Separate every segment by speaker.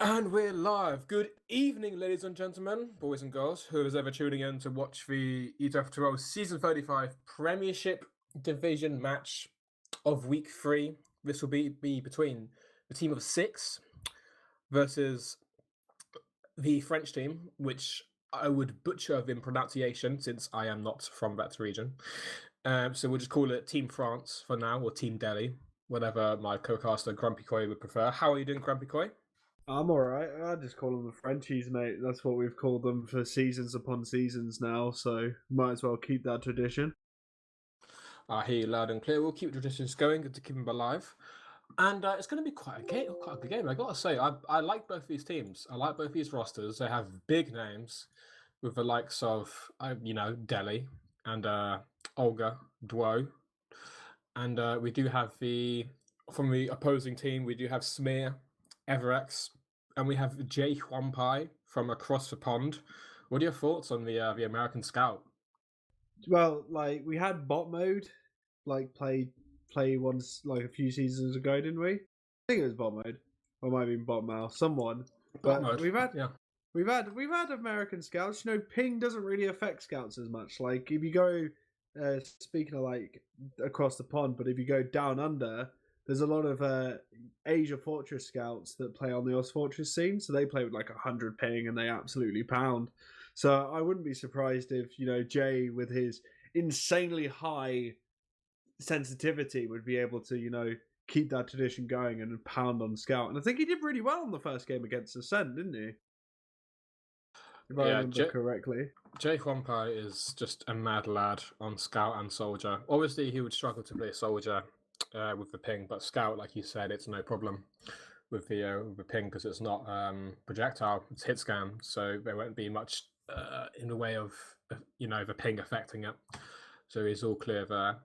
Speaker 1: And we're live. Good evening, ladies and gentlemen, boys and girls, who is ever tuning in to watch the ETF2L Season 35 Premiership Division match of Week 3. This will be between the team of 6 versus the French team, which I would butcher in pronunciation since I am not from that region. So we'll just call it Team France for now, or Team Delhi, whatever my co-caster GrumpyKoi would prefer. How are you doing, GrumpyKoi?
Speaker 2: I'm alright. I just call them the Frenchies, mate. That's what we've called them for seasons upon seasons now, so might as well keep that tradition.
Speaker 1: I hear you loud and clear. We'll keep traditions going to keep them alive. And it's going to be quite a good game. I gotta say, I like both these teams. I like both these rosters. They have big names, with the likes of Delhi and Olga Duo, and we do have from the opposing team. We do have Smear, Everex, and we have Jay Huanpai from across the pond. What are your thoughts on the American Scout?
Speaker 2: Well, like we had bot mode, like play once like a few seasons ago, didn't we? I think it was bot mode, or it might have been bot mouse, someone.
Speaker 1: Bot
Speaker 2: But
Speaker 1: mode, yeah.
Speaker 2: we've had American scouts. You know, ping doesn't really affect scouts as much. Like if you go, speaking of like across the pond, but if you go down under, there's a lot of Asia Fortress scouts that play on the Oz Fortress scene, so they play with like 100 ping and they absolutely pound. So I wouldn't be surprised if Jay, with his insanely high sensitivity, would be able to keep that tradition going and pound on Scout. And I think he did really well in the first game against Ascent, didn't he? If I remember correctly.
Speaker 1: Jay Huanpai is just a mad lad on Scout and Soldier. Obviously, he would struggle to play Soldier with the ping, but Scout, like you said, it's no problem with the ping because it's not projectile, it's hit scan, so there won't be much in the way of the ping affecting it. So he's all clear there.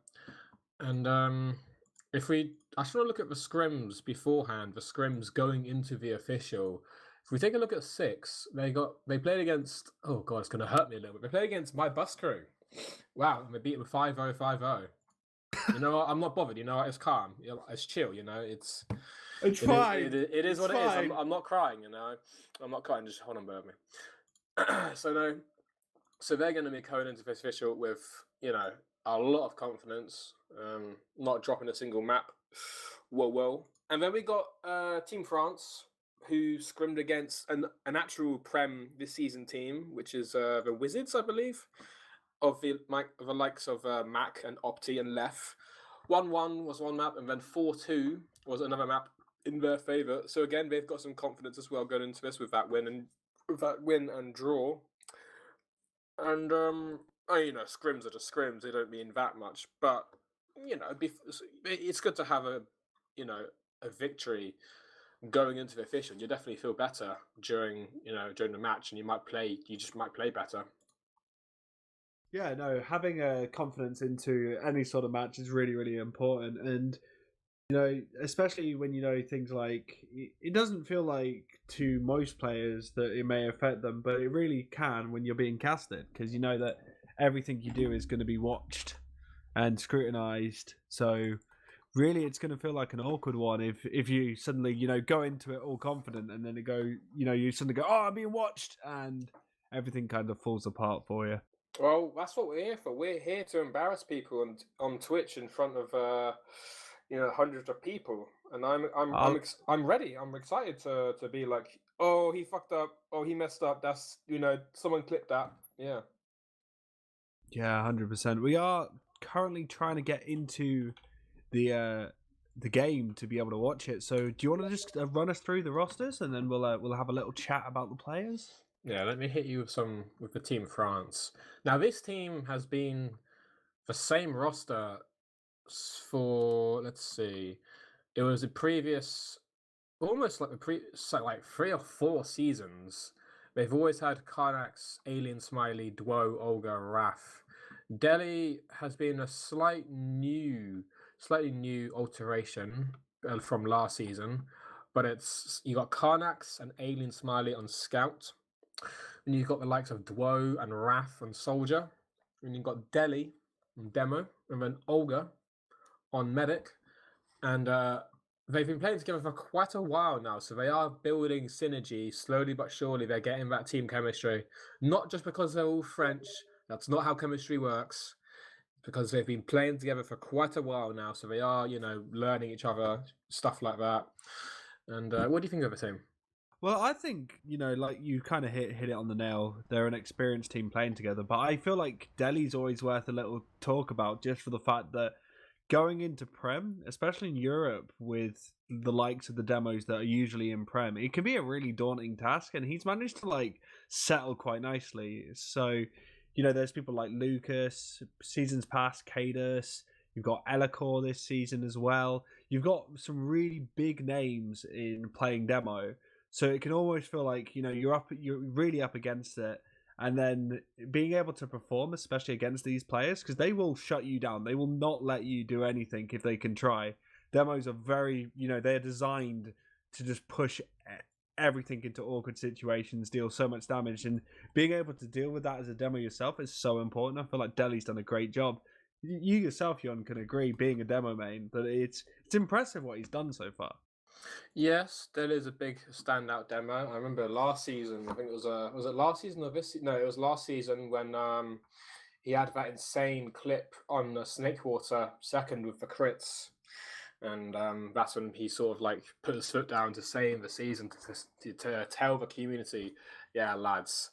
Speaker 1: And I just want to look at the scrims beforehand, the scrims going into the official. If we take a look at 6, they played against, oh god, it's going to hurt me a little bit. They played against my bus crew. Wow, and they beat them 5-0, 5-0. You know what? I'm not bothered. You know what? It's calm. It's chill. It's
Speaker 2: fine.
Speaker 1: It is what it is. I'm not crying. I'm not crying. Just hold on, bear with me. So they're going to be going into this official with a lot of confidence, not dropping a single map. Whoa. And then we got Team France, who scrimmed against an actual Prem this season team, which is the Wizards, I believe, of the likes of Mac and Opti and Lef. 1-1 was one map, and then 4-2 was another map in their favour. So again, they've got some confidence as well going into this with that win and draw. And scrims are just scrims. They don't mean that much, but it's good to have a victory going into the official. You definitely feel better during the match, and you just might play better.
Speaker 2: Yeah, no, having a confidence into any sort of match is really, really important. And, especially when things like, it doesn't feel like to most players that it may affect them, but it really can when you're being casted, because you know that everything you do is going to be watched and scrutinized. So really it's going to feel like an awkward one if you suddenly, go into it all confident and then you suddenly go, oh, I'm being watched, and everything kind of falls apart for you.
Speaker 1: Well, that's what we're here for. We're here to embarrass people on Twitch in front of hundreds of people, and I'm ready. I'm excited to be like, oh, he fucked up. Oh, he messed up. That's someone clipped that. Yeah.
Speaker 2: Yeah, 100%. We are currently trying to get into the game to be able to watch it. So, do you want to just run us through the rosters, and then we'll have a little chat about the players?
Speaker 1: Yeah, let me hit you with the Team France. Now, this team has been the same roster for, let's see, it was a previous, almost like like 3 or 4 seasons. They've always had Karnax, Alien Smiley, Duo, Olga, Raf. Delhi has been a slightly new alteration from last season, but you got Karnax and Alien Smiley on Scout. And you've got the likes of Duo and Raf and Soldier. And you've got Delhi and Demo. And then Olga on Medic. And they've been playing together for quite a while now, so they are building synergy slowly but surely. They're getting that team chemistry, not just because they're all French. That's not how chemistry works. Because they've been playing together for quite a while now, so they are, learning each other, stuff like that. And what do you think of the team?
Speaker 2: Well, I think, like you kind of hit it on the nail. They're an experienced team playing together, but I feel like Delhi's always worth a little talk about just for the fact that going into Prem, especially in Europe with the likes of the demos that are usually in Prem, it can be a really daunting task, and he's managed to like settle quite nicely. So, there's people like Lucas, seasons past, Cadus, you've got Elacor this season as well. You've got some really big names in playing demo. So it can almost feel like you're really up against it, and then being able to perform, especially against these players, because they will shut you down. They will not let you do anything if they can try. Demos are very, they're designed to just push everything into awkward situations, deal so much damage, and being able to deal with that as a demo yourself is so important. I feel like Delhi's done a great job. You yourself, Yohn, can agree, being a demo main, that it's impressive what he's done so far.
Speaker 1: Yes, there is a big standout demo. I remember last season. I think it was it last season or this? No, it was last season when he had that insane clip on the Snakewater second with the crits, and that's when he sort of like put his foot down to say in the season to tell the community, yeah, lads,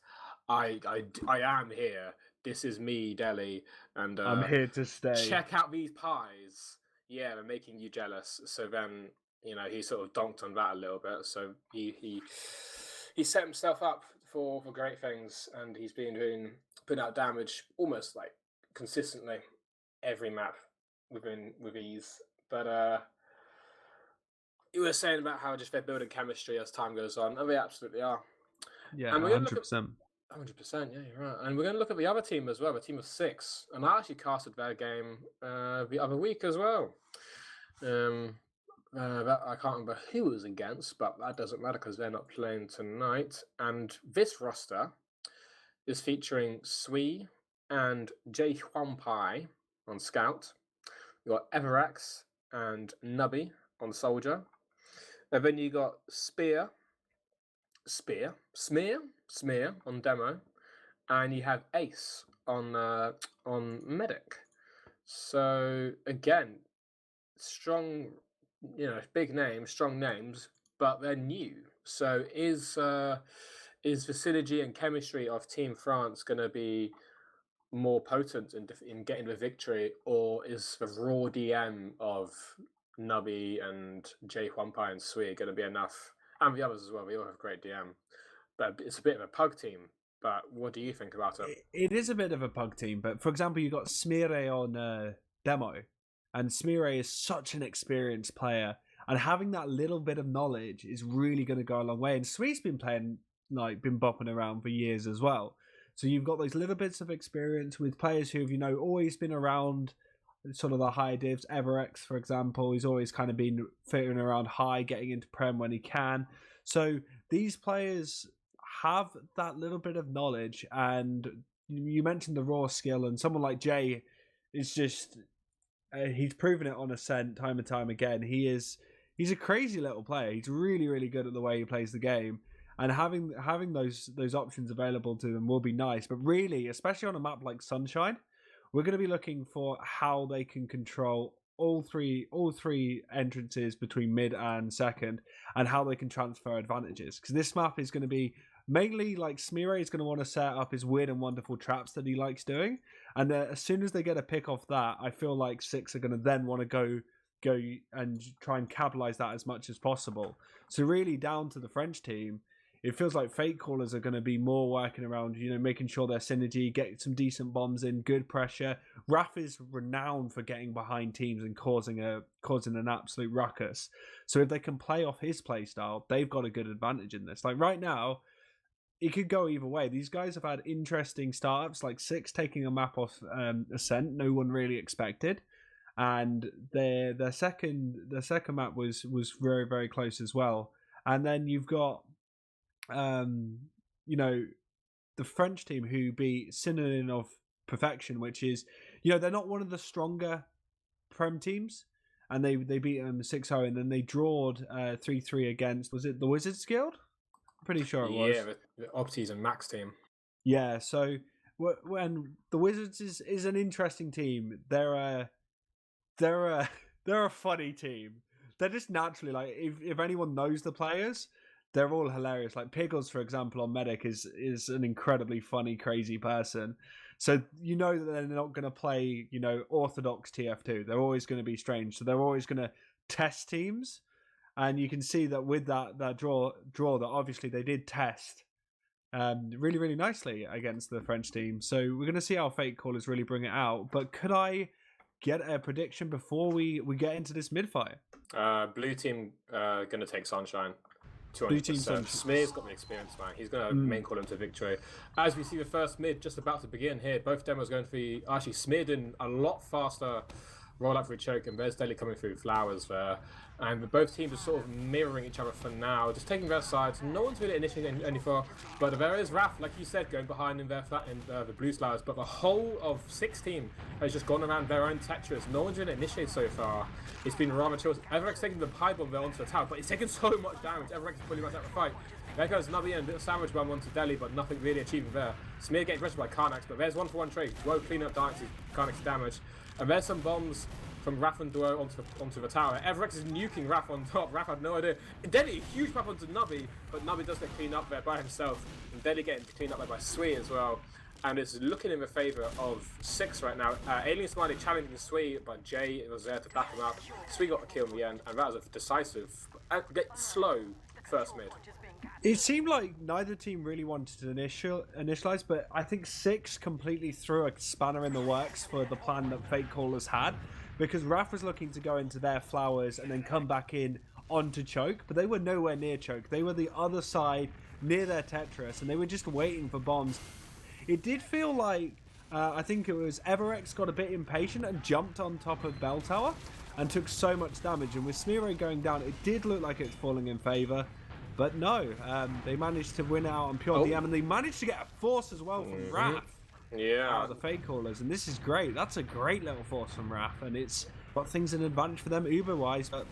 Speaker 1: I am here. This is me, Delhi, and
Speaker 2: I'm here to stay.
Speaker 1: check out these pies. Yeah, they're making you jealous. So then he sort of donked on that a little bit. So he set himself up for great things, and he's been putting out damage almost like consistently every map with ease. But you were saying about how just they're building chemistry as time goes on, and they absolutely are.
Speaker 2: Yeah,
Speaker 1: And we're gonna look at
Speaker 2: 100%.
Speaker 1: 100%, yeah, you're right. And we're going to look at the other team as well, the team of 6. And I actually casted their game the other week as well. I can't remember who it was against, but that doesn't matter because they're not playing tonight. And this roster is featuring Sui and Pai on Scout. You've got Everex and Nubby on Soldier. And then you got Smear on Demo. And you have Ace on Medic. So again, strong, big names, strong names, but they're new. So is the synergy and chemistry of Team France going to be more potent in getting the victory, or is the raw DM of Nubby and Pai and Sui going to be enough? And the others as well. We all have great DM, but it's a bit of a pug team. But what do you think about it?
Speaker 2: It is a bit of a pug team, but for example, you got Smire on demo, and Smire is such an experienced player, and having that little bit of knowledge is really going to go a long way. And Sweet's been playing, been bopping around for years as well. So you've got those little bits of experience with players who have, always been around sort of the high divs. Everex, for example, he's always kind of been fitting around high, getting into Prem when he can. So these players have that little bit of knowledge, and you mentioned the raw skill, and someone like Jay is just he's proven it on Ascent time and time again. He's a crazy little player. He's really, really good at the way he plays the game, and having those options available to them will be nice. But really, especially on a map like Sunshine, we're going to be looking for how they can control all three entrances between mid and second, and how they can transfer advantages, because this map is going to be mainly like Smire is going to want to set up his weird and wonderful traps that he likes doing, and as soon as they get a pick off that, I feel like 6 are going to then want to go and try and capitalize that as much as possible. So really, down to the French team, it feels like fake callers are going to be more working around, making sure their synergy, get some decent bombs in, good pressure. Raph is renowned for getting behind teams and causing an absolute ruckus. So if they can play off his play style, they've got a good advantage in this. Like right now, it could go either way. These guys have had interesting startups, like 6 taking a map off Ascent, no one really expected, and their second map was very, very close as well. And then you've got the French team who beat Synonym of Perfection, which is they're not one of the stronger Prem teams, and they beat them 6-0, and then they drawed 3-3 against, was it the Wizards Guild? I'm pretty sure it was.
Speaker 1: Yeah, the Opties and Max team.
Speaker 2: Yeah, so when the Wizards is an interesting team. They're a funny team. They're just naturally, like, if anyone knows the players, they're all hilarious. Like Pickles, for example, on Medic is an incredibly funny, crazy person. So you know that they're not going to play, orthodox TF2. They're always going to be strange. So they're always going to test teams, and you can see that with that draw that obviously they did test really, really nicely against the French team. So we're going to see how Fake Callers really bring it out. But could I get a prediction before we get into this mid-fight?
Speaker 1: Blue team going to take Sunshine. 200%.
Speaker 2: Blue team Sunshine.
Speaker 1: Smear's got the experience, man. He's going to main call him to victory. As we see the first mid just about to begin here, both demos going to be actually Smear in a lot faster roll up through choke, and there's Deli coming through flowers there. And both teams are sort of mirroring each other for now, just taking their sides. No one's really initiating any far, but there is Raph, like you said, going behind in their the blue flowers. But the whole of 6 team has just gone around their own Tetris. No one's really initiated so far. It's been rather chill. Everex taking the pie bomb there onto the tower, but he's taking so much damage. Everex is pretty much out of the fight. There goes Nubby and a bit of sandwich bomb onto Deli, but nothing really achieving there. Smear getting aggressive by Karnax, but there's 1-for-1 trade. Woe cleaning up Karnax's damage. And there's some bombs from Raph and Duo onto the tower. Everex is nuking Raph on top. Raph had no idea. Deli, huge pop onto Nubby, but Nubby does get cleaned up there by himself. And Deli getting cleaned up there by Sui as well. And it's looking in the favour of 6 right now. Alien Smiley challenging Sui, but Jay was there to back him up. Sui got the kill in the end, and that was a decisive, slow first mid.
Speaker 2: It seemed like neither team really wanted to initialize, but I think 6 completely threw a spanner in the works for the plan that Fake Callers had, because Raph was looking to go into their flowers and then come back in onto choke, but they were nowhere near choke. They were the other side near their Tetris, and they were just waiting for bombs. It did feel like, I think it was Everex got a bit impatient and jumped on top of Bell Tower and took so much damage, and with Smearo going down, it did look like it's falling in favor. But no, they managed to win out on pure DM, and they managed to get a force as well from Raph.
Speaker 1: Yeah.
Speaker 2: Out of the Fake Callers, and this is great. That's a great little force from Raph, and it's got things in advantage for them Uber-wise, but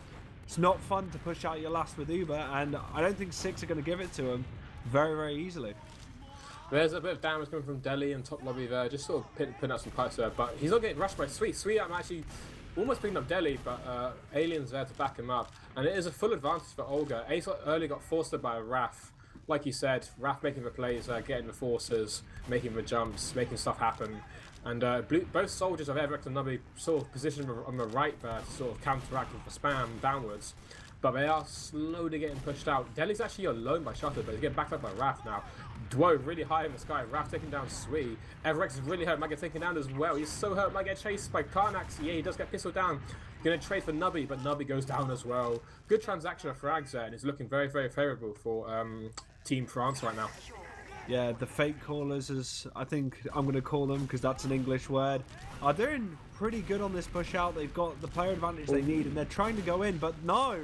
Speaker 2: it's not fun to push out your last with Uber, and I don't think 6 are going to give it to him very, very easily.
Speaker 1: There's a bit of damage coming from Deli and top lobby there, just sort of putting out some pipes there, but he's not getting rushed by Sweet. Sweet, I'm actually almost picking up Deli, but Alien's there to back him up. And it is a full advantage for Olga. Ace early got forced by Raph. Like you said, Raph making the plays, getting the forces, making the jumps, making stuff happen. And both soldiers of Everex and Nubby sort of positioned on the right there to sort of counteract with the spam downwards. But they are slowly getting pushed out. Deli's actually alone by Shutter, but he's getting backed up by Raph now. Dwo really high in the sky. Raph taking down Sui. Everex is really hurt. Might get taken down as well. He's so hurt. Might get chased by Karnax. Yeah, he does get pistoled down. Gonna trade for Nubby, but Nubby goes down as well. Good transaction of frags there, and it's looking very, very favourable for Team France right now.
Speaker 2: Yeah, the Fake Callers, as I think I'm going to call them because that's an English word, are doing pretty good on this push out. They've got the player advantage they need, and they're trying to go in, but no!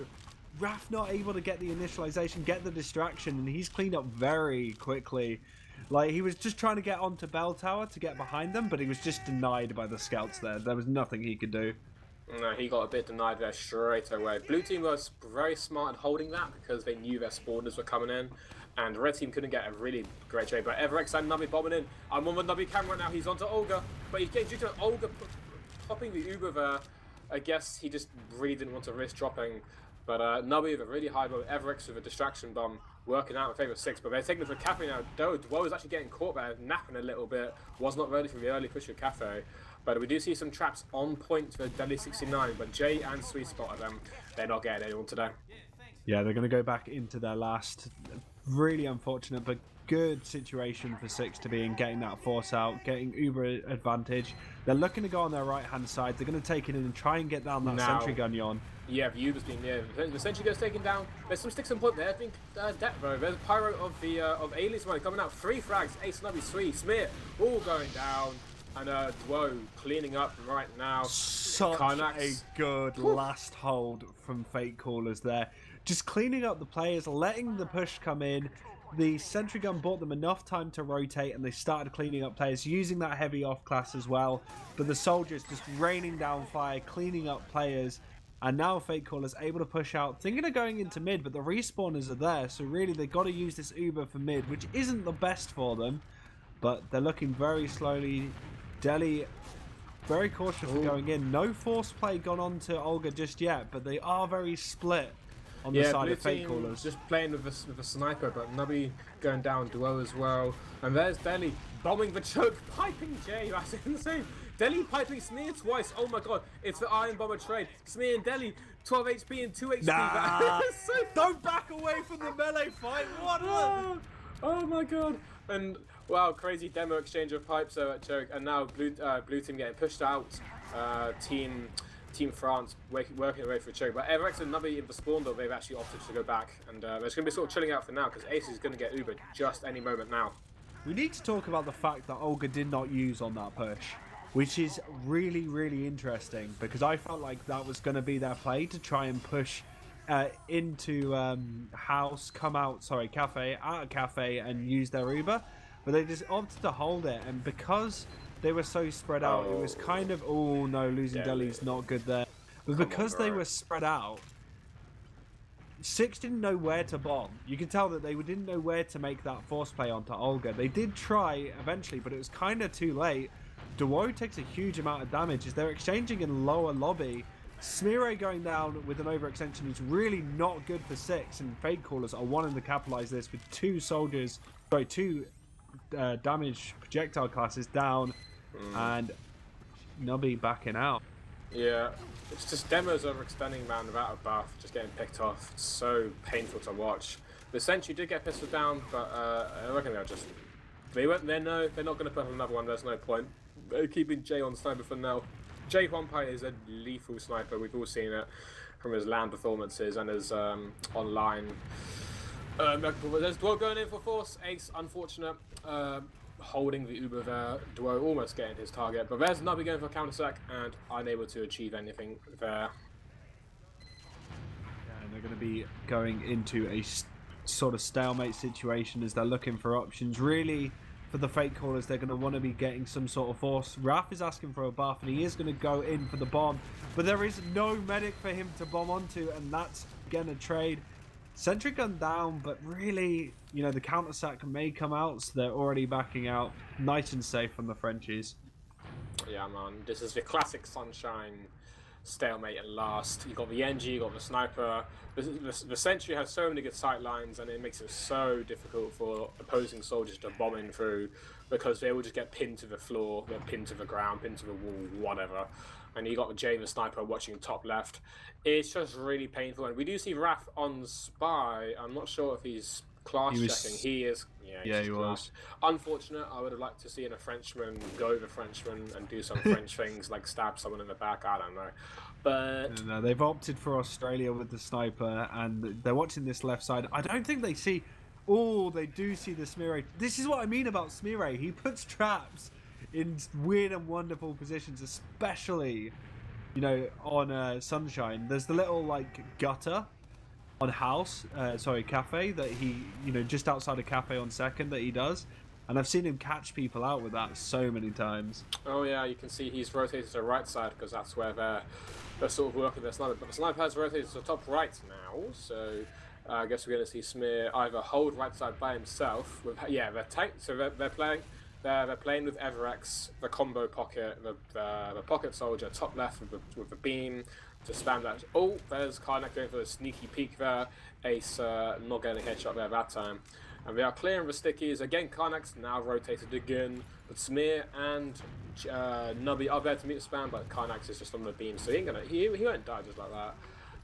Speaker 2: Raph not able to get the initialization, get the distraction, and he's cleaned up very quickly. Like, he was just trying to get onto Bell Tower to get behind them, but he was just denied by the scouts there. There was nothing he could do.
Speaker 1: No, he got a bit denied there straight away. Blue team was very smart in holding that because they knew their spawners were coming in. And red team couldn't get a really great trade. But Everex and Nubby bombing in. I'm on the Nubby camera now. He's onto Olga. But he's getting due to Olga popping the Uber there. I guess he just really didn't want to risk dropping. But Nubby with a really high bomb. Everex with a distraction bomb. Working out in favour of 6. But they're taking it for Cafe now. Dwo is actually getting caught there. Napping a little bit. Was not ready for the early push of Cafe. But we do see some traps on point for Deli 69. But Jay and Sweet spotted them. They're not getting anyone today.
Speaker 2: Yeah, they're going to go back into their last. Really unfortunate, but good situation for 6 to be in, getting that force out, getting Uber advantage. They're looking to go on their right-hand side. They're going to take it in and try and get down that sentry gun, Yohn.
Speaker 1: Yeah, the Uber's being near. The sentry gun's taken down. There's some sticks on point there. I think death though. There's a pyro of Aliens one coming out. 3 frags. Ace, Nubby, Sweet, Smear, all going down. And Dwo cleaning up right now.
Speaker 2: Such a good last hold from Fake Callers there. Just cleaning up the players, letting the push come in. The sentry gun bought them enough time to rotate, and they started cleaning up players, using that heavy off class as well. But the soldiers just raining down fire, cleaning up players. And now Fake Caller's able to push out, thinking of going into mid, but the respawners are there, so really they've got to use this Uber for mid, which isn't the best for them, but they're looking very slowly. Deli very cautious for going in. No force play gone on to Olga just yet, but they are very split on the side of Fake Callers.
Speaker 1: Just playing with a sniper, but Nubby going down duo as well. And there's Deli bombing the choke, piping Jay. That's insane. Deli piping Smear twice. Oh my god, it's the Iron Bomber trade. Smear and Deli, 12 HP and 2 HP.
Speaker 2: Nah, don't back away from the melee fight. What?
Speaker 1: Oh my god. And wow, crazy demo exchange of pipes at choke. And now blue team getting pushed out. Team France working their way through choke. But Everex and Nubby in the spawn though, they've actually opted to go back. And they're just going to be sort of chilling out for now because Ace is going to get Ubered just any moment now.
Speaker 2: We need to talk about the fact that Olga did not use on that push, which is really, really interesting because I felt like that was going to be their play to try and push into house, cafe, out of cafe and use their Uber, but they just opted to hold it, and because they were so spread out, it was kind of, oh no, losing Deli's not good there, but because they were spread out, Six didn't know where to bomb. You can tell that they didn't know where to make that force play onto Olga. They did try eventually, but it was kind of too late. Duo takes a huge amount of damage as they're exchanging in lower lobby. Smeare going down with an overextension is really not good for Six, and Fake Callers are wanting to capitalize this with two damage projectile classes down, and Nubby backing out.
Speaker 1: Yeah, it's just demos overextending, man, without a buff, just getting picked off. It's so painful to watch. The Sentry did get pistol down, but I reckon they're not going to put up another one. There's no point. They're keeping Jay on sniper for now. Jay Wampai is a lethal sniper. We've all seen it from his LAN performances and his online. There's Duo going in for force. Ace, unfortunate. Holding the Uber there. Duo almost getting his target. But there's Nubby going for counter-sec and unable to achieve anything there.
Speaker 2: Yeah, and they're going to be going into a sort of stalemate situation as they're looking for options. Really, for the Fake Callers, they're going to want to be getting some sort of force. Raph is asking for a buff, and he is going to go in for the bomb, but there is no medic for him to bomb onto, and that's going to trade. Sentry gun down, but really, you know, the counter-sack may come out, so they're already backing out. Nice and safe from the Frenchies.
Speaker 1: Yeah, man, this is the classic Sunshine stalemate at last. You got the NG, you got the sniper. The Sentry has so many good sight lines, and it makes it so difficult for opposing soldiers to bomb in through because they will just get pinned to the floor, they're pinned to the ground, pinned to the wall, whatever. And you got the Jay the sniper watching top left. It's just really painful. And we do see Raph on Spy. I'm not sure if he's class checking. He is. Yeah, he was. Unfortunate. I would have liked to see a Frenchman go the Frenchman and do some French things like stab someone in the back. I don't know. But
Speaker 2: no, they've opted for Australia with the sniper, and they're watching this left side. I don't think they see. Oh, they do see the Smeare. This is what I mean about Smeare. He puts traps in weird and wonderful positions, especially, you know, on Sunshine. There's the little like gutter on house, cafe that he, you know, just outside a cafe on second that he does, and I've seen him catch people out with that so many times.
Speaker 1: Oh yeah, you can see he's rotated to the right side because that's where they're sort of working their sniper. But the sniper has rotated to the top right now, so I guess we're going to see Smear either hold right side by himself. They're tanked, so they're playing. They're playing with Everex, the combo pocket, the pocket soldier, top left with the beam to spam that. Oh, there's Karnak going for a sneaky peek there. Ace not getting a headshot there that time. And we are clearing the stickies. Again, Karnak's now rotated again. But Smear and Nubby are there to meet the spam, but Karnak is just on the beam, so he won't die just like that.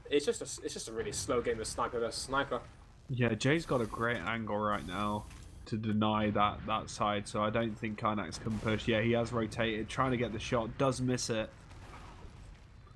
Speaker 1: It's just a really slow game of sniper versus sniper.
Speaker 2: Yeah, Jay's got a great angle right now to deny that side, so I don't think Karnax can push. Yeah, he has rotated, trying to get the shot, does miss it.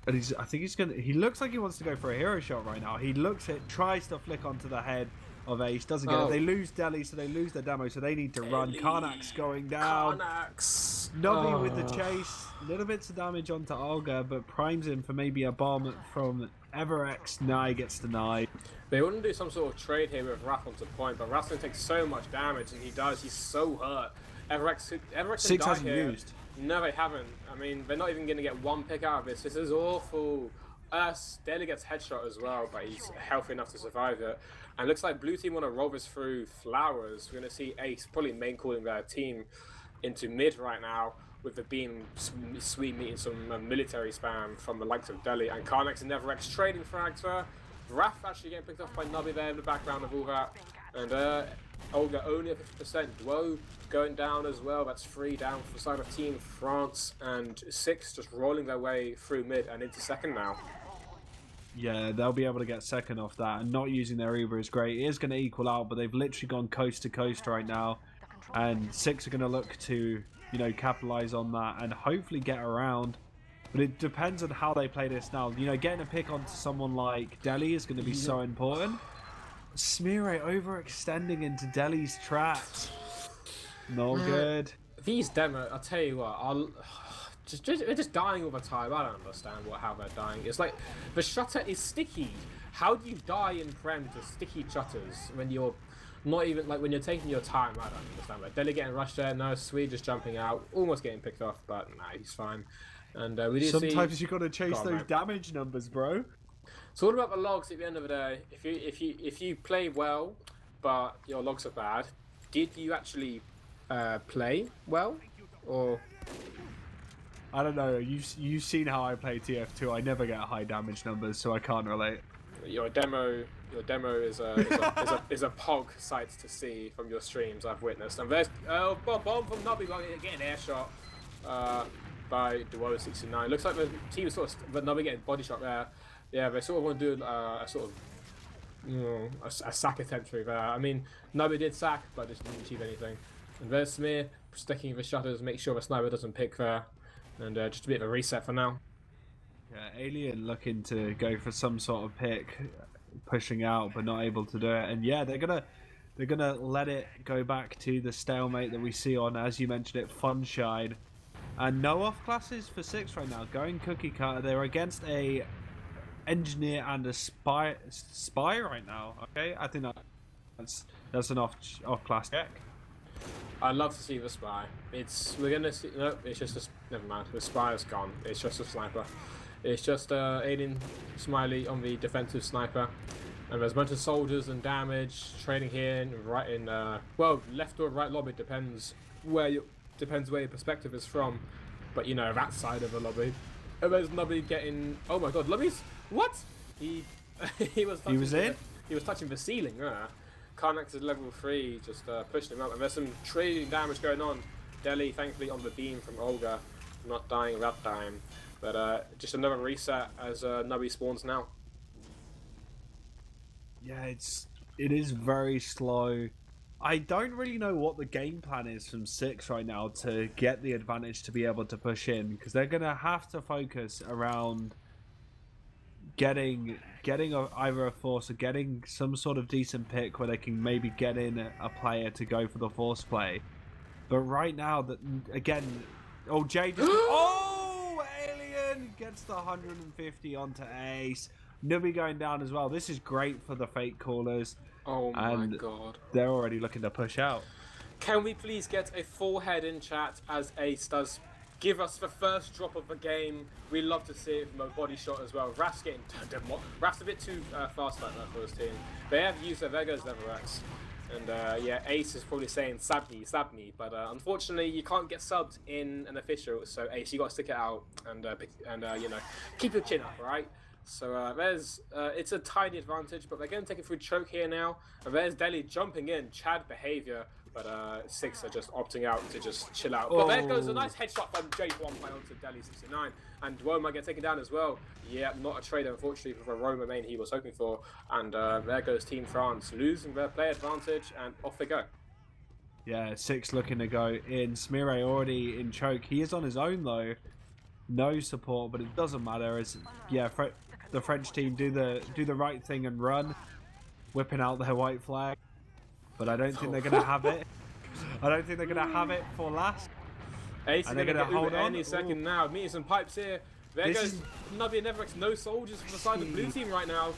Speaker 2: And he looks like he wants to go for a hero shot right now. He looks it, tries to flick onto the head of Ace, doesn't get it. They lose Deli, so they lose their demo, so they need to run. Karnax going down. Nubby with the chase, little bits of damage onto Olga, but primes him for maybe a bomb from Everex. He gets denied.
Speaker 1: They wouldn't do some sort of trade here with Raph onto point, but Raph's going to take so much damage, and he does. He's so hurt. Everex
Speaker 2: Six
Speaker 1: can die
Speaker 2: hasn't
Speaker 1: here.
Speaker 2: used.
Speaker 1: No, they haven't. I mean, they're not even going to get one pick out of this. This is awful. Daly gets headshot as well, but he's healthy enough to survive it. And looks like blue team want to roll this through Flowers. We're going to see Ace probably main calling their team into mid right now, with the beam sweet meeting some military spam from the likes of Delhi. And Karnex and Neverex trading frags there. Wrath actually getting picked off by Nubby there in the background of all that. And Olga only at 50%. Duo going down as well. That's 3 down for the side of Team France. And 6 just rolling their way through mid and into second now.
Speaker 2: Yeah, they'll be able to get second off that. And not using their Uber is great. It is going to equal out, but they've literally gone coast to coast right now. And 6 are going to look to, you know, capitalize on that and hopefully get around. But it depends on how they play this now. You know, getting a pick onto someone like Delhi is going to be so important. Smeare overextending into Delhi's traps. Not good.
Speaker 1: These demo, I'll tell you what, they're just dying all the time. I don't understand how they're dying. It's like the shutter is sticky. How do you die in Prem to sticky shutters when you're not even, like, when you're taking your time? I don't understand that. Delhi getting rushed there. No, Swede just jumping out, almost getting picked off, but nah, he's fine. And we do
Speaker 2: sometimes you got to chase those damage numbers, bro.
Speaker 1: It's all about the logs at the end of the day. If you play well, but your logs are bad, did you actually play well, or?
Speaker 2: I don't know. You've seen how I play TF2. I never get high damage numbers, so I can't relate.
Speaker 1: Your demo is a pog sight to see from your streams. I've witnessed. And there's bomb from Nubby getting airshot by Duo 69. Looks like the team is sort of, but Nubby getting body shot there. Yeah, they sort of want to do a sort of, you know, a sack attempt through there. I mean, Nubby did sack, but just didn't achieve anything. And there's Smear sticking the shutters, make sure the sniper doesn't pick there. And just a bit of a reset for now.
Speaker 2: Yeah, Alien looking to go for some sort of pick, pushing out but not able to do it. And yeah, they're gonna let it go back to the stalemate that we see on, as you mentioned it, Funshine. And no off classes for 6 right now. Going cookie cutter. They're against a engineer and a spy right now. Okay, I think that's an off class check.
Speaker 1: I'd love to see the spy. We're gonna see. No, it's just never mind. The spy is gone. It's just a sniper. It's just Alien Smiley on the defensive sniper, and there's a bunch of soldiers and damage trading here and right in. Well, left or right lobby depends where your perspective is from, but you know that side of the lobby. And there's Nubby getting. Oh my God, lobbies! What? He was touching the ceiling. Karnex is level 3, just pushing him up, and there's some trading damage going on. Delhi, thankfully, on the beam from Olga, not dying that time. But just another reset as Nubby spawns now.
Speaker 2: Yeah, it is very slow. I don't really know what the game plan is from 6 right now to get the advantage to be able to push in, because they're going to have to focus around getting either a force or getting some sort of decent pick where they can maybe get in a player to go for the force play. But right now, that again, Jay just Alien gets the 150 onto Ace. Nubby going down as well. This is great for the fake callers.
Speaker 1: Oh my God!
Speaker 2: They're already looking to push out.
Speaker 1: Can we please get a full head in chat as Ace does? Give us the first drop of the game. We love to see it from a body shot as well. Raph's getting Raph's a bit too fast like that for his team. They have used their Vegas Neverex. And yeah, Ace is probably saying sab me. But unfortunately, you can't get subbed in an official. So Ace, you got to stick it out and you know, keep your chin up, all right? So it's a tiny advantage, but they're going to take it through choke here now. And there's Delhi jumping in, Chad behavior. But 6 are just opting out to just chill out. But there goes a nice headshot from J1 onto Delhi 69. And Duo might get taken down as well. Yeah, not a trader, unfortunately, for the Roma main he was hoping for. And there goes Team France, losing their play advantage, and off they go.
Speaker 2: Yeah, 6 looking to go in. Smeare already in choke. He is on his own, though. No support, but it doesn't matter. As yeah, the French team do the right thing and run, whipping out their white flag. But I don't think they're going to have it. I don't think they're going to have it for last.
Speaker 1: Ace is going to hold on any second now. Meeting some pipes here. There goes Nubby and Neverex. No soldiers from the side of the blue team right now.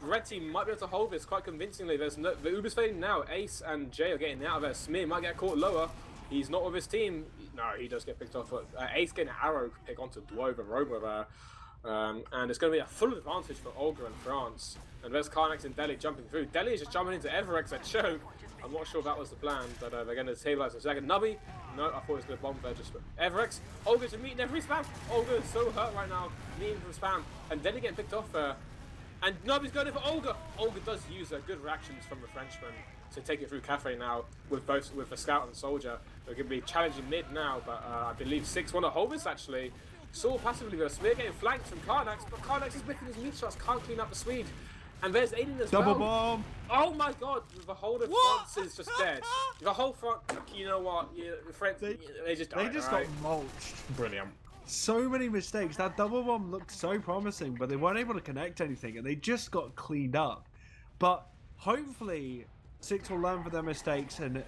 Speaker 1: Red team might be able to hold this quite convincingly. The Uber's fading now. Ace and Jay are getting out of there. Smear might get caught lower. He's not with his team. No, he does get picked off. But Ace getting an arrow pick onto Duo, the Roma there. And it's going to be a full advantage for Olga and France. And there's Karnax and Deli jumping through. Deli is just jumping into Everex at choke. I'm not sure if that was the plan, but they're going to stabilize in a second. Nubby, no, I thought it was going to bomb there. Just Everex, Olga's meeting every spam. Olga is so hurt right now, meeting from spam. And Deli getting picked off there. And Nubby's going in for Olga. Olga does use good reactions from the Frenchman to take it through Cafe now with the Scout and Soldier. They're going to be challenging mid now, but I believe 6 want to hold this actually. Saw passively with a Smear getting flanked from Karnax, but Karnax is missing his meat shots, can't clean up the Swede. And there's Aiden as
Speaker 2: Double
Speaker 1: well.
Speaker 2: bomb!
Speaker 1: Oh my god, the whole of France is just dead. The whole front, you know what, the French, they just died,
Speaker 2: got mulched.
Speaker 1: Brilliant.
Speaker 2: So many mistakes. That double bomb looked so promising, but they weren't able to connect anything, and they just got cleaned up. But hopefully, 6 will learn from their mistakes, and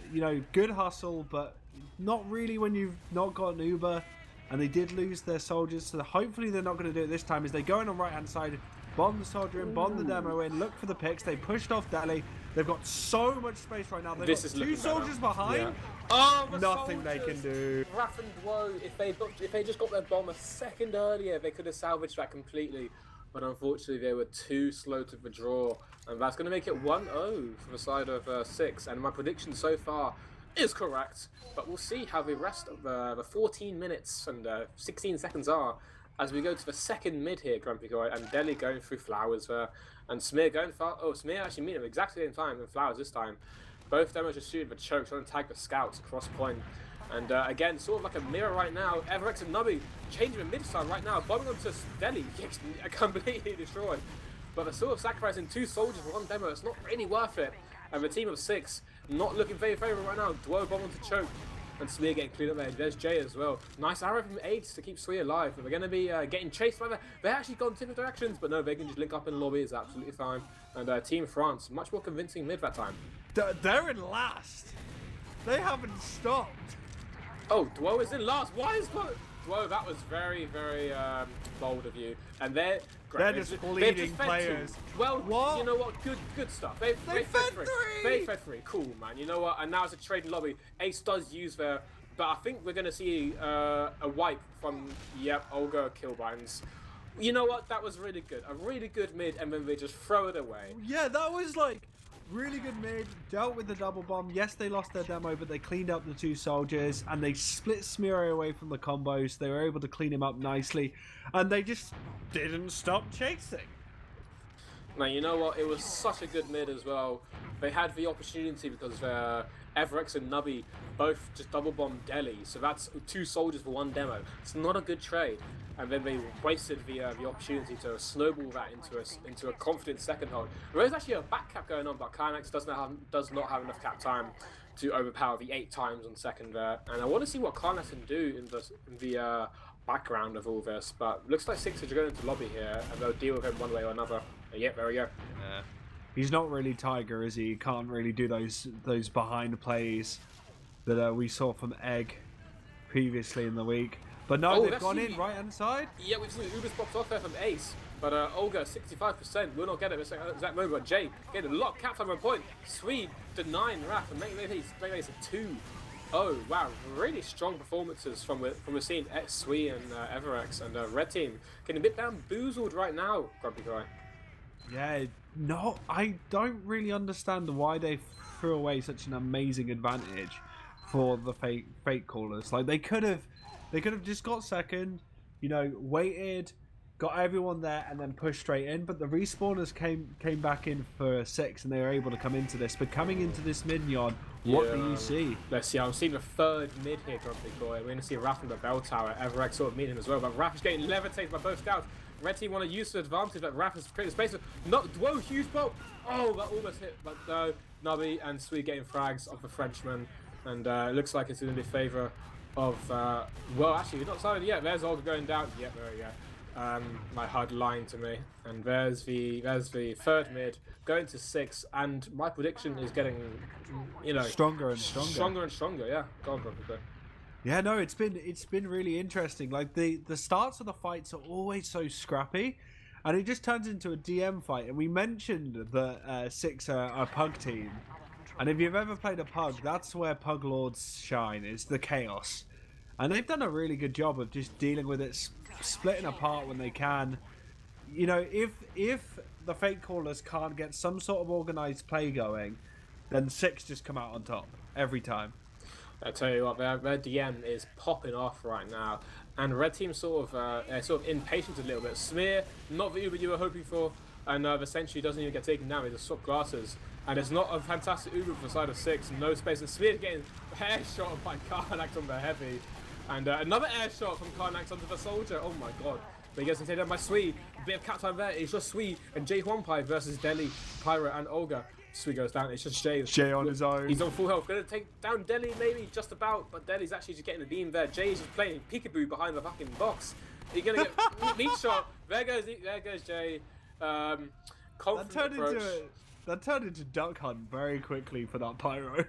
Speaker 2: good hustle, but not really when you've not got an Uber, and they did lose their soldiers. So hopefully they're not going to do it this time. As they go in on right hand side, bomb the soldier in, bomb the demo in, look for the picks. They pushed off Deli. They've got so much space right now. They've got 2 soldiers behind.
Speaker 1: Yeah. Oh,
Speaker 2: nothing they can do.
Speaker 1: Raph and Woe, if they just got their bomb a second earlier, they could have salvaged that completely. But unfortunately, they were too slow to withdraw. And that's going to make it 1-0 for the side of 6. And my prediction so far is correct. But we'll see how the rest of the 14 minutes and 16 seconds are as we go to the second mid here, GrumpyKoi, and Deli going through Flowers there. And Smear going far. Oh, Smear actually meeting him exactly the same time than Flowers this time. Both demos just shooting the chokes, trying to tag the scouts across point. And again, sort of like a mirror right now. Everex and Nubby changing the mid-side right now, bombing onto Deli, gets completely destroyed. But they're sort of sacrificing 2 soldiers for 1 demo. It's not really worth it. And the team of 6 not looking very favourable right now. Dwo bomb onto choke. And Smear getting cleaned up there. There's Jay as well. Nice arrow from Aids to keep Sweet alive. But they're going to be getting chased by They're actually gone different directions, but no, they can just link up in the lobby. It's absolutely fine. And Team France, much more convincing mid that time.
Speaker 2: They're in last. They haven't stopped.
Speaker 1: Oh, Dwo is in last. Why is Dwo? Dwo, that was very, very bold of you. And they're
Speaker 2: just bleeding players.
Speaker 1: Well, what? You know what? Good stuff. They fed 3. They fed 3. Cool, man. You know what? And now it's a trading lobby. Ace does use their, but I think we're going to see a wipe from, Olga Killbines. You know what? That was really good. A really good mid, and then they just throw it away.
Speaker 2: Yeah, that was like really good mid. Dealt with the double bomb. Yes, they lost their demo, but they cleaned up the 2 soldiers, and they split Smear away from the combos. They were able to clean him up nicely, and they just didn't stop chasing.
Speaker 1: Now, you know what? It was such a good mid as well. They had the opportunity because Everex and Nubby both just double bombed Deli, so that's 2 soldiers for 1 demo. It's not a good trade. And then they wasted the opportunity to snowball that into a confident second hold. There is actually a back cap going on, but Karnax does not have enough cap time to overpower the 8 times on second there. And I want to see what Karnax can do in the background of all this. But looks like 6 are going into lobby here, and they'll deal with him one way or another. Yep, there we go.
Speaker 2: Yeah. He's not really Tiger, is he? He can't really do those behind plays that we saw from Egg previously in the week. But no, they've gone in right hand side.
Speaker 1: Yeah, we've seen Uber's popped off there from Ace. But Olga, 65%, will not get it at the exact moment. But Jay getting a lot of cap time on point. Swede denying Raph and making it a 2. Oh, wow. Really strong performances from we're seeing Swede and Everex. And Red Team getting a bit bamboozled right now, GrumpyKoi.
Speaker 2: Yeah, no, I don't really understand why they threw away such an amazing advantage for the fake callers. Like, they could have just got second, waited, got everyone there, and then pushed straight in. But the respawners came back in for 6, and they were able to come into this. But coming into this mid, Yohn, what do you see?
Speaker 1: Let's see. I'm seeing the 3rd mid here, GrumpyKoi. We're going to see Raph in the bell tower. Everex sort of meeting him as well. But Raph is getting levitated by both scouts. Red Team want to use the advantage that Raph has created space. Whoa, huge bolt. Oh, that almost hit. But no, Nubby and Swede getting frags off the Frenchman. And it looks like it's going to be in favour of, well, actually, we're not started yet. There's Olga going down. Yep, there we go. My HUD lying to me. And there's the 3rd mid going to 6. And my prediction is getting,
Speaker 2: stronger and stronger.
Speaker 1: Stronger and stronger, yeah. Go on, GrumpyKoi.
Speaker 2: Yeah, no, it's been really interesting. Like the starts of the fights are always so scrappy, and it just turns into a DM fight. And we mentioned that 6 are a pug team, and if you've ever played a pug, that's where pug lords shine. It's the chaos, and they've done a really good job of just dealing with it, splitting apart when they can. You know, if the fake callers can't get some sort of organized play going, then Six just come out on top every time.
Speaker 1: I tell you what, their DM is popping off right now, and red team sort of impatient a little bit. Smear, not the Uber you were hoping for, and the Sentry doesn't even get taken down. He just swap glasses, and it's not a fantastic Uber for the side of Six. No space, and Smear's getting air shot by Karnak on the heavy, and another air shot from Karnak onto the soldier. Oh my god! But he gets taken down by Sui. A bit of cap time there. It's just Sui and J1 versus Deli, Pyro, and Olga. Sui goes down. It's just Jay.
Speaker 2: Jay on his own.
Speaker 1: He's on full health. Gonna take down Deli, maybe just about, but Deli's actually just getting the beam there. Jay is just playing peekaboo behind the fucking box. He's gonna get meat shot. There goes Jay.
Speaker 2: That turned into duck hunt very quickly for that Pyro.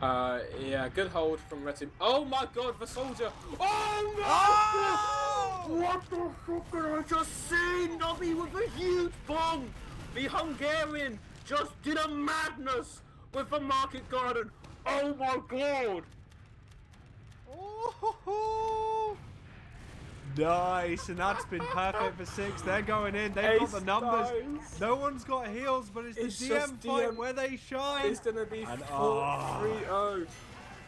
Speaker 1: Yeah, good hold from red team. Oh my god, the soldier! Oh my god! What the fuck did I just see? Nobby with a huge bomb! The Hungarian just did a madness with the market garden. Oh my god!
Speaker 2: Oh, nice, and that's been perfect for Six. They're going in. They've got the numbers.
Speaker 1: Dies.
Speaker 2: No one's got heals, but it's the DM fight where they shine.
Speaker 1: It's gonna be 4-3-0.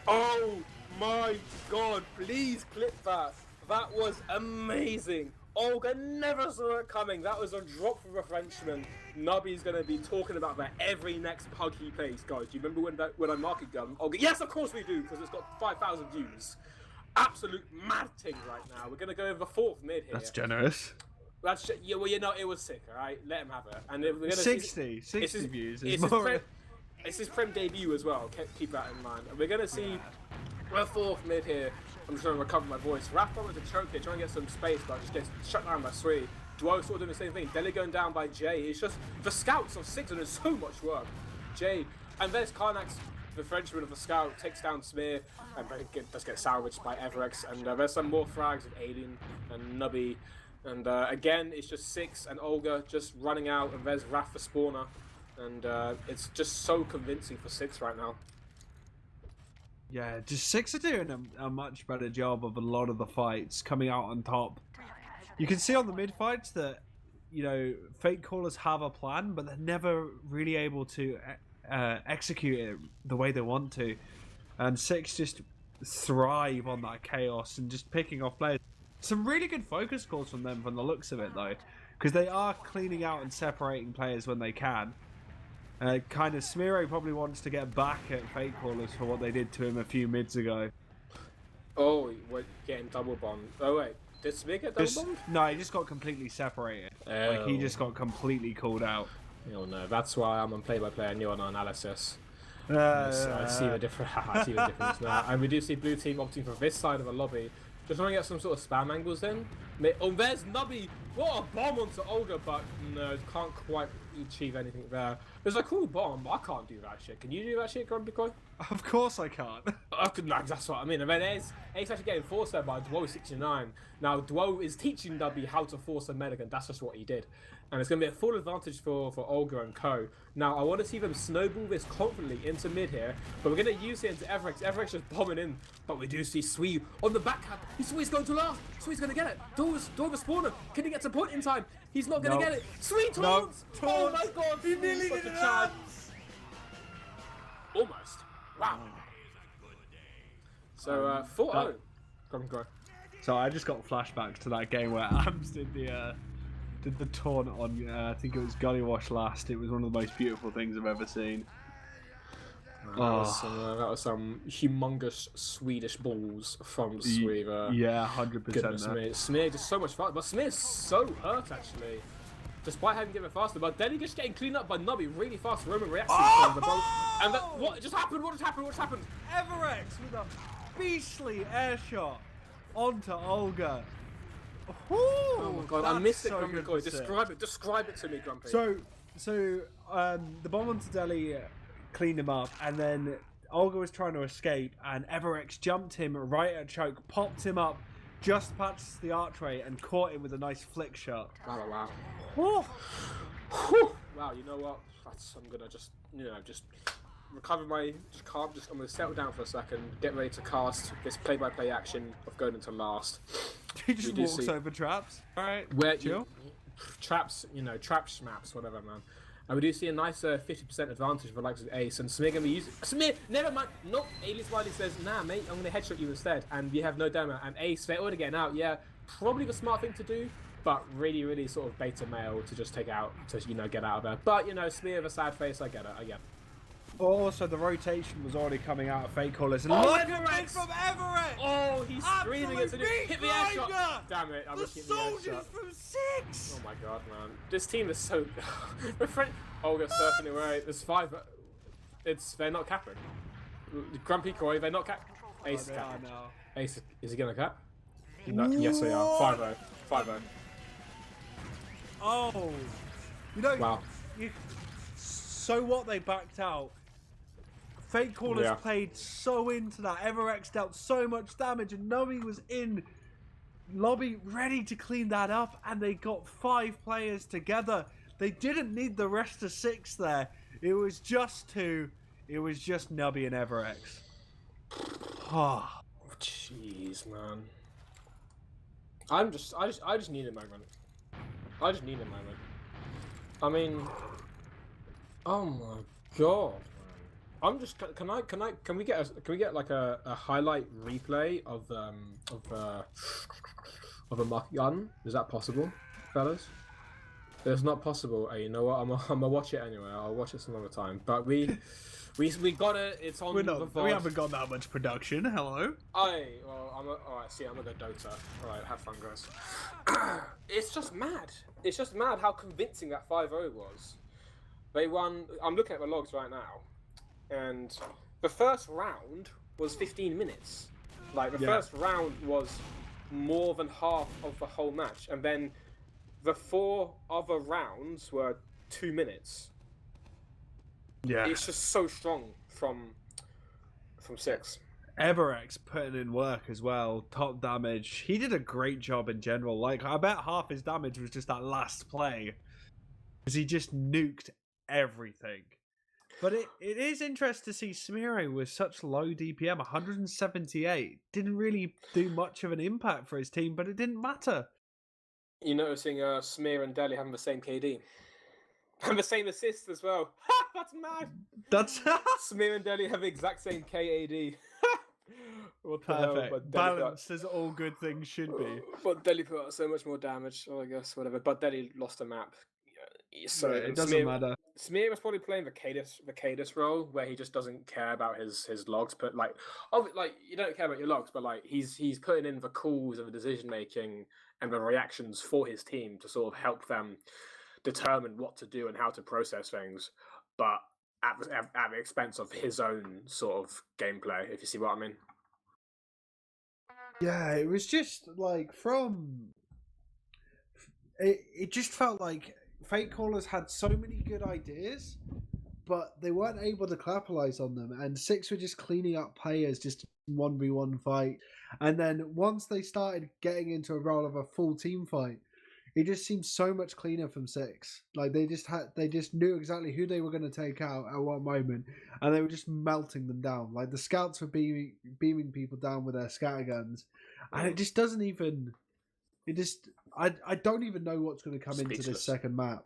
Speaker 1: Oh my god! Please clip that. That was amazing. Olga never saw it coming. That was a drop for a Frenchman. Nubby's gonna be talking about that every next pug he plays. Guys, do you remember when I market gun? Olga, yes, of course we do, because it's got 5,000 views. Absolute mad thing right now. We're gonna go over 4th mid here.
Speaker 2: That's generous.
Speaker 1: That's yeah. Well, you know, it was sick. All right, let him have it. And we're gonna
Speaker 2: 60 views.
Speaker 1: It's his Prem debut as well. Keep that in mind. And we're gonna see a 4th mid here. I'm just trying to recover my voice. Raph with the choke here, trying to get some space, but just gets shut down by Sui. Duo sort of doing the same thing. Deli going down by Jay. It's just the scouts of Six, and there's so much work. Jay, and there's Karnax, the Frenchman of the scout, takes down Smear, and does get salvaged by Everex. And there's some more frags of Alien and Nubby. And again, it's just Six and Olga just running out, and there's Raph the spawner. And it's just so convincing for Six right now.
Speaker 2: Yeah, just Six are doing a much better job of a lot of the fights, coming out on top. You can see on the mid fights that, you know, fake callers have a plan, but they're never really able to execute it the way they want to. And Six just thrive on that chaos and just picking off players. Some really good focus calls from them from the looks of it, though, because they are cleaning out and separating players when they can. Kind of Smiro probably wants to get back at fake callers for what they did to him a few mids ago.
Speaker 1: Oh, we're getting double bombed. Oh wait, did Smir get double bombed?
Speaker 2: No, he just got completely separated. Like he just got completely called out.
Speaker 1: Oh no, that's why I'm on play-by-play and you're on analysis. So I see the difference. I see the difference now. And we do see blue team opting for this side of the lobby. Just trying to get some sort of spam angles then. Oh, there's Nubby! What a bomb onto Olga, but no, can't quite achieve anything there. There's a cool bomb, but I can't do that shit. Can you do that shit, GrumpyKoi?
Speaker 2: Of course I can't.
Speaker 1: No, that's what I mean. And then Ace actually getting forced there by Duo69. Now, Duo is teaching Nubby how to force a medigan. That's just what he did. And it's going to be a full advantage for Olga and co. Now, I want to see them snowball this confidently into mid here, but we're going to use it into Everex. Everex just bombing in, but we do see Sui on the backhand. Sui's going to last. Sui's going to get it. Door the spawner. Can he get to point in time? He's not going to get it. Sui taunts! Oh my god,
Speaker 2: he nearly did it.
Speaker 1: Almost. Wow. So, 4-0. Go.
Speaker 2: So I just got flashbacks to that game where Ams did the taunt on, I think it was Gully Wash last. It was one of the most beautiful things I've ever seen.
Speaker 1: That was some humongous Swedish balls from Sui.
Speaker 2: Yeah, 100%.
Speaker 1: Smear just so much fun, but Smear's so hurt actually. Despite having given it faster, but then he just getting cleaned up by Nubby really fast. Roman reacts to the ball. And what just happened? What just happened?
Speaker 2: Everex with a beastly air shot onto Olga.
Speaker 1: Oh my god, I missed it, GrumpyKoi. Describe it to me, Grumpy.
Speaker 2: So the bomb onto Delhi cleaned him up, and then Olga was trying to escape, and Everex jumped him right at choke, popped him up, just past the archway, and caught him with a nice flick shot.
Speaker 1: Wow. Wow, you know what? I'm gonna just recover my just calm. Just I'm gonna settle down for a second, get ready to cast this play-by-play action of going into last.
Speaker 2: He just walks over traps. All right,
Speaker 1: where
Speaker 2: chill.
Speaker 1: Traps, trap schmaps, whatever, man. And we do see a nice 50% advantage for the likes of Ace, and Smear gonna be using Smear. Never mind. Nope. Alias Wiley says, "Nah, mate, I'm gonna headshot you instead." And we have no demo. And Ace, they're already getting out. Yeah, probably the smart thing to do, but really, really sort of beta male to just take out to get out of there. But Smear with a sad face. I get it.
Speaker 2: Also, the rotation was already coming out of fakecallers. And
Speaker 1: look
Speaker 2: at it from Everett!
Speaker 1: Oh, he's screaming it to hit the air shot. Damn it!
Speaker 2: The soldiers from 6.
Speaker 1: Oh my god, man! This team is so. Oh, we're surfing away. There's 5. They're not capping. GrumpyKoi, they're not cap. Ace is capping. Ace, is he gonna cap? No, yes, they are. 5-0. 5-0.
Speaker 2: Oh,
Speaker 1: wow.
Speaker 2: So what? They backed out. fakecallers played so into that. Everex dealt so much damage, and Nubby was in lobby ready to clean that up, and they got 5 players together. They didn't need the rest of 6 there. It was just 2. It was just Nubby and Everex.
Speaker 1: Oh, jeez, man. I just need a moment. I just need a moment. I mean, oh my god, man. I'm just can we get like a highlight replay of a market gun? Is that possible, fellas? It's not possible. Hey, you know what? I'm gonna watch it anyway. I'll watch it some other time. But we got it. It's on.
Speaker 2: We haven't got that much production. Hello.
Speaker 1: Alright. See, I'm gonna go Dota. Alright, have fun, guys. It's just mad. It's just mad how convincing that 5-0 was. They won. I'm looking at the logs right now, and the first round was 15 minutes. Like the first round was more than half of the whole match, and then the 4 other rounds were 2 minutes. Yeah, it's just so strong from 6.
Speaker 2: Everex putting in work as well. Top damage. He did a great job in general. Like, I bet half his damage was just that last play, because he just nuked everything. But it is interesting to see Smear with such low DPM, 178. Didn't really do much of an impact for his team, but it didn't matter.
Speaker 1: You're noticing Smear and Deli having the same KD. And the same assists as well. That's mad.
Speaker 2: That's
Speaker 1: Smear and Deli have the exact same KAD. What the
Speaker 2: perfect.
Speaker 1: Hell?
Speaker 2: Balanced as all good things should be.
Speaker 1: But Deli put out so much more damage, I guess, whatever. But Deli lost a map. So
Speaker 2: it doesn't matter.
Speaker 1: Smear was probably playing the Cadus role, where he just doesn't care about his logs. But like you don't care about your logs, but like he's putting in the calls and the decision making and the reactions for his team to sort of help them determine what to do and how to process things, but at the expense of his own sort of gameplay, if you see what I mean.
Speaker 2: Yeah, it was just like it just felt like fakecallers had so many good ideas, but they weren't able to capitalize on them, and 6 were just cleaning up players just 1v1 fight. And then once they started getting into a role of a full team fight, it just seemed so much cleaner from 6. Like they just knew exactly who they were going to take out at what moment, and they were just melting them down. Like the scouts were beaming people down with their scatterguns, and it just doesn't even. I don't even know what's going to come into this second map.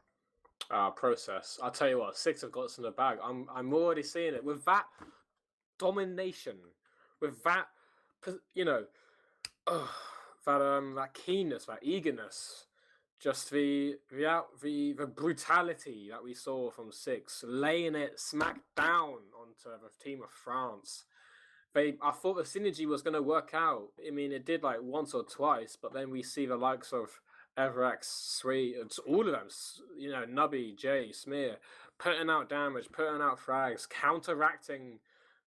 Speaker 1: Process. I'll tell you what, 6 have got us in the bag. I'm already seeing it with that domination, with that that keenness, that eagerness, just the brutality that we saw from 6, laying it smack down onto the team of France. I thought the synergy was going to work out. I mean, it did like once or twice, but then we see the likes of Everex, Sweet, it's all of them, Nubby, Jay, Smear, putting out damage, putting out frags, counteracting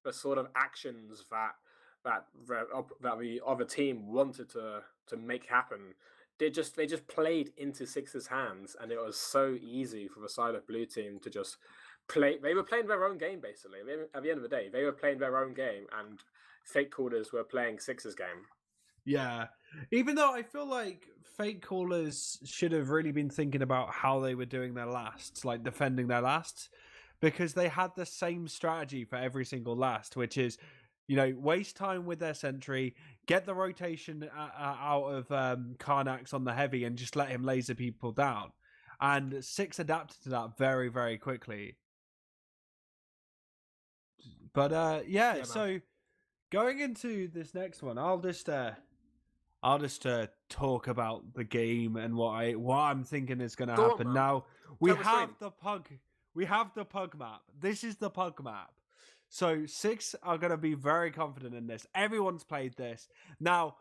Speaker 1: the sort of actions that the other team wanted to make happen. They just played into 6's hands, and it was so easy for the side of blue team to just play. They were playing their own game, basically. At the end of the day, they were playing their own game, and fakecallers were playing 6's game.
Speaker 2: Yeah, even though I feel like fakecallers should have really been thinking about how they were doing their lasts, like defending their lasts, because they had the same strategy for every single last, which is, waste time with their sentry, get the rotation out of Karnax on the heavy, and just let him laser people down. And 6 adapted to that very, very quickly. But
Speaker 1: Yeah,
Speaker 2: so going into this next one, I'll just talk about the game and what I'm thinking is going to
Speaker 1: Go on,
Speaker 2: happen.
Speaker 1: man.
Speaker 2: Now we
Speaker 1: Tell the
Speaker 2: have
Speaker 1: stream.
Speaker 2: the pug map. This is the pug map. So 6 are going to be very confident in this. Everyone's played this. Now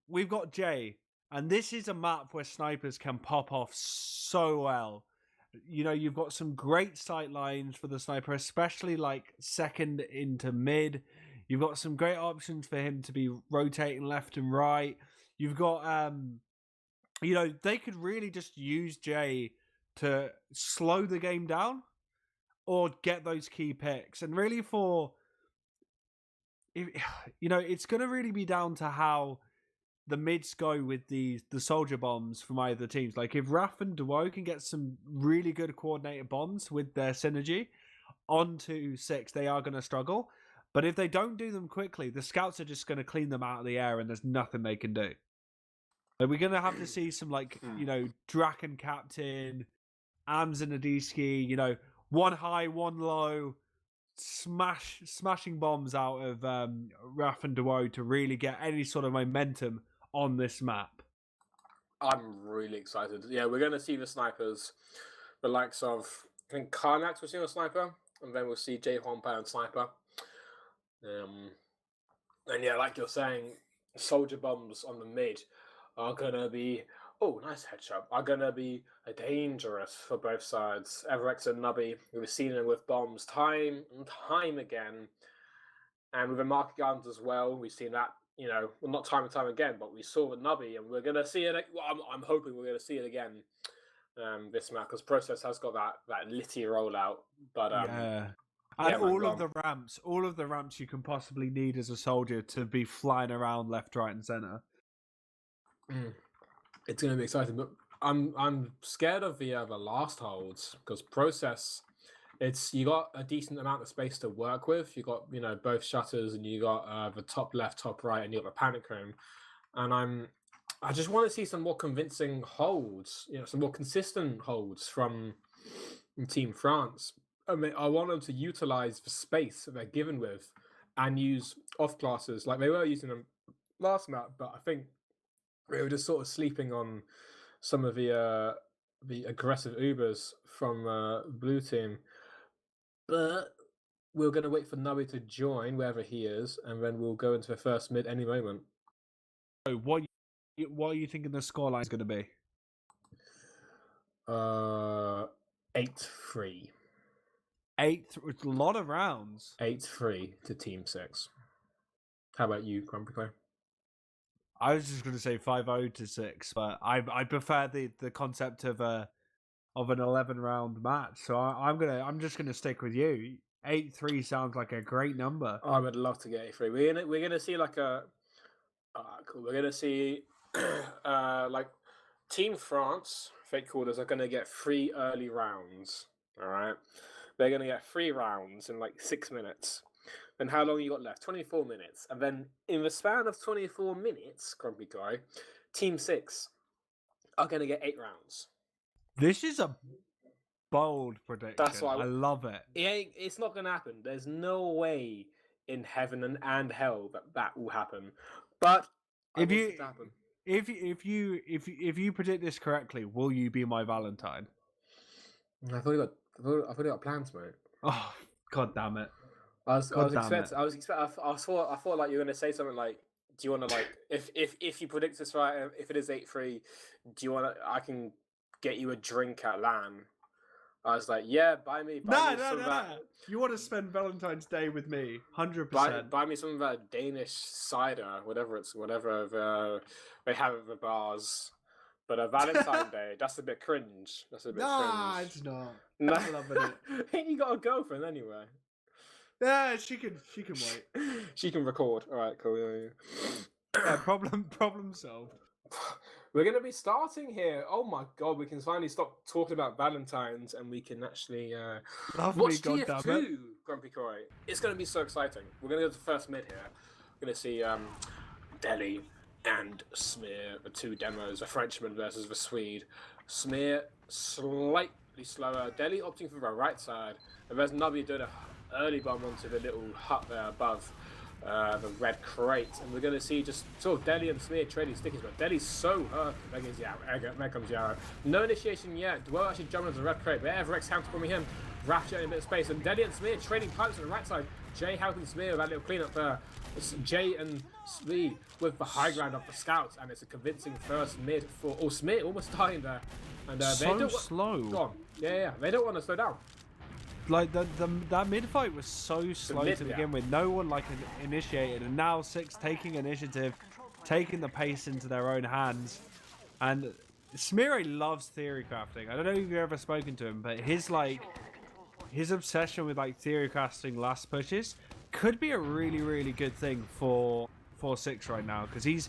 Speaker 2: we've got Jay, and this is a map where snipers can pop off so well. You've got some great sight lines for the sniper, especially like second into mid. You've got some great options for him to be rotating left and right. You've got, they could really just use Jay to slow the game down or get those key picks. And really it's going to really be down to how the mids go with the soldier bombs from either teams. Like if Raph and Duo can get some really good coordinated bombs with their synergy onto 6, they are going to struggle. But if they don't do them quickly, the scouts are just going to clean them out of the air, and there's nothing they can do. Like we're going to have to see some Draken Captain, Ams and Adiski, one high, one low, smashing bombs out of Raph and Duo to really get any sort of momentum on this map.
Speaker 1: I'm really excited. Yeah, we're going to see the snipers, the likes of, I think Karnax will see a sniper, and then we'll see Yohn and sniper. And yeah, like you're saying, soldier bombs on the mid are going to be, oh, nice headshot, are going to be dangerous for both sides. Everex and Nubby, we've seen them with bombs time and time again. And with the market guns as well, we've seen that, well, not time and time again, but we saw the Nubby, and we're going to see it. Well, I'm hoping we're going to see it again this map, because Process has got that litty rollout. But
Speaker 2: yeah. And all of the ramps you can possibly need as a soldier to be flying around left, right, and center.
Speaker 1: It's going to be exciting, but I'm scared of the last holds, because Process, you got a decent amount of space to work with. You got both shutters, and you got the top left, top right, and you got the panic room. And I just want to see some more convincing holds, some more consistent holds from Team France. I mean, I want them to utilize the space that they're given with, and use off classes like they were using them last map. But I think they were just sort of sleeping on some of the aggressive Ubers from blue team. But we're going to wait for Nubby to join wherever he is, and then we'll go into the first mid any moment.
Speaker 2: So what are you thinking the scoreline is going to be?
Speaker 1: 8-3.
Speaker 2: 8. It's a lot of rounds.
Speaker 1: 8-3 to Team 6. How about you, GrumpyKoi?
Speaker 2: I was just going to say 5-0 to 6, but I prefer the concept of an 11-round match. So I'm just gonna stick with you. 8-3 sounds like a great number.
Speaker 1: I would love to get 8-3. We're gonna see like a cool. We're gonna see like Team France fake callers are gonna get 3 early rounds. All right, they're gonna get 3 rounds in like 6 minutes. And how long you got left? 24 minutes. And then in the span of 24 minutes, GrumpyKoi, Team 6 are gonna get 8 rounds.
Speaker 2: This is a bold prediction.
Speaker 1: That's why
Speaker 2: I love it.
Speaker 1: It's not going to happen. There's no way in heaven and hell that will happen. But if
Speaker 2: you predict this correctly, will you be my Valentine?
Speaker 1: I thought you got plans, mate.
Speaker 2: Oh, god damn it!
Speaker 1: I thought like you were going to say something like, "Do you want to like if you predict this right, if it is 8-3, do you want to? I can get you a drink at LAN." I was like, yeah, buy me
Speaker 2: No. You want to spend Valentine's Day with me, 100%.
Speaker 1: Buy me some of that Danish cider, whatever they have at the bars. But a Valentine's Day, that's a bit cringe. That's a bit cringe.
Speaker 2: It's not.
Speaker 1: No,
Speaker 2: I'm loving it.
Speaker 1: You got a girlfriend anyway.
Speaker 2: Yeah, she can wait.
Speaker 1: She can record. All right, cool.
Speaker 2: Yeah, problem solved.
Speaker 1: We're going to be starting here. Oh my god, we can finally stop talking about Valentine's and we can actually
Speaker 2: Lovely,
Speaker 1: watch
Speaker 2: goddammit.
Speaker 1: TF2, GrumpyKoi. It's going to be so exciting. We're going to go to the first mid here. We're going to see Deli and Smear, the two demos, a Frenchman versus the Swede. Smear slightly slower. Deli opting for the right side. And there's Nubby doing an early bomb onto the little hut there above. The red crate, and we're going to see just sort of Deli and Smear trading stickies, but Deli's so hurt. There comes Yarrow. No initiation yet. Dwell actually jumping into the red crate, but Everex counterbombing him. Raph getting a bit of space, and Deli and Smear trading pipes on the right side. Jay helping Smear with that little cleanup there. It's Jay and Smear with the high ground of the scouts, and it's a convincing first mid for. Oh, Smear almost dying there. And
Speaker 2: so
Speaker 1: they don't
Speaker 2: slow.
Speaker 1: Go on. Yeah, they don't want to slow down.
Speaker 2: Like that mid fight was so slow to begin with. No one like initiated, and now Six taking initiative, taking the pace into their own hands. And Smeary loves theory crafting. I don't know if you've ever spoken to him, but his obsession with like theory crafting last pushes could be a really good thing for Six right now, because he's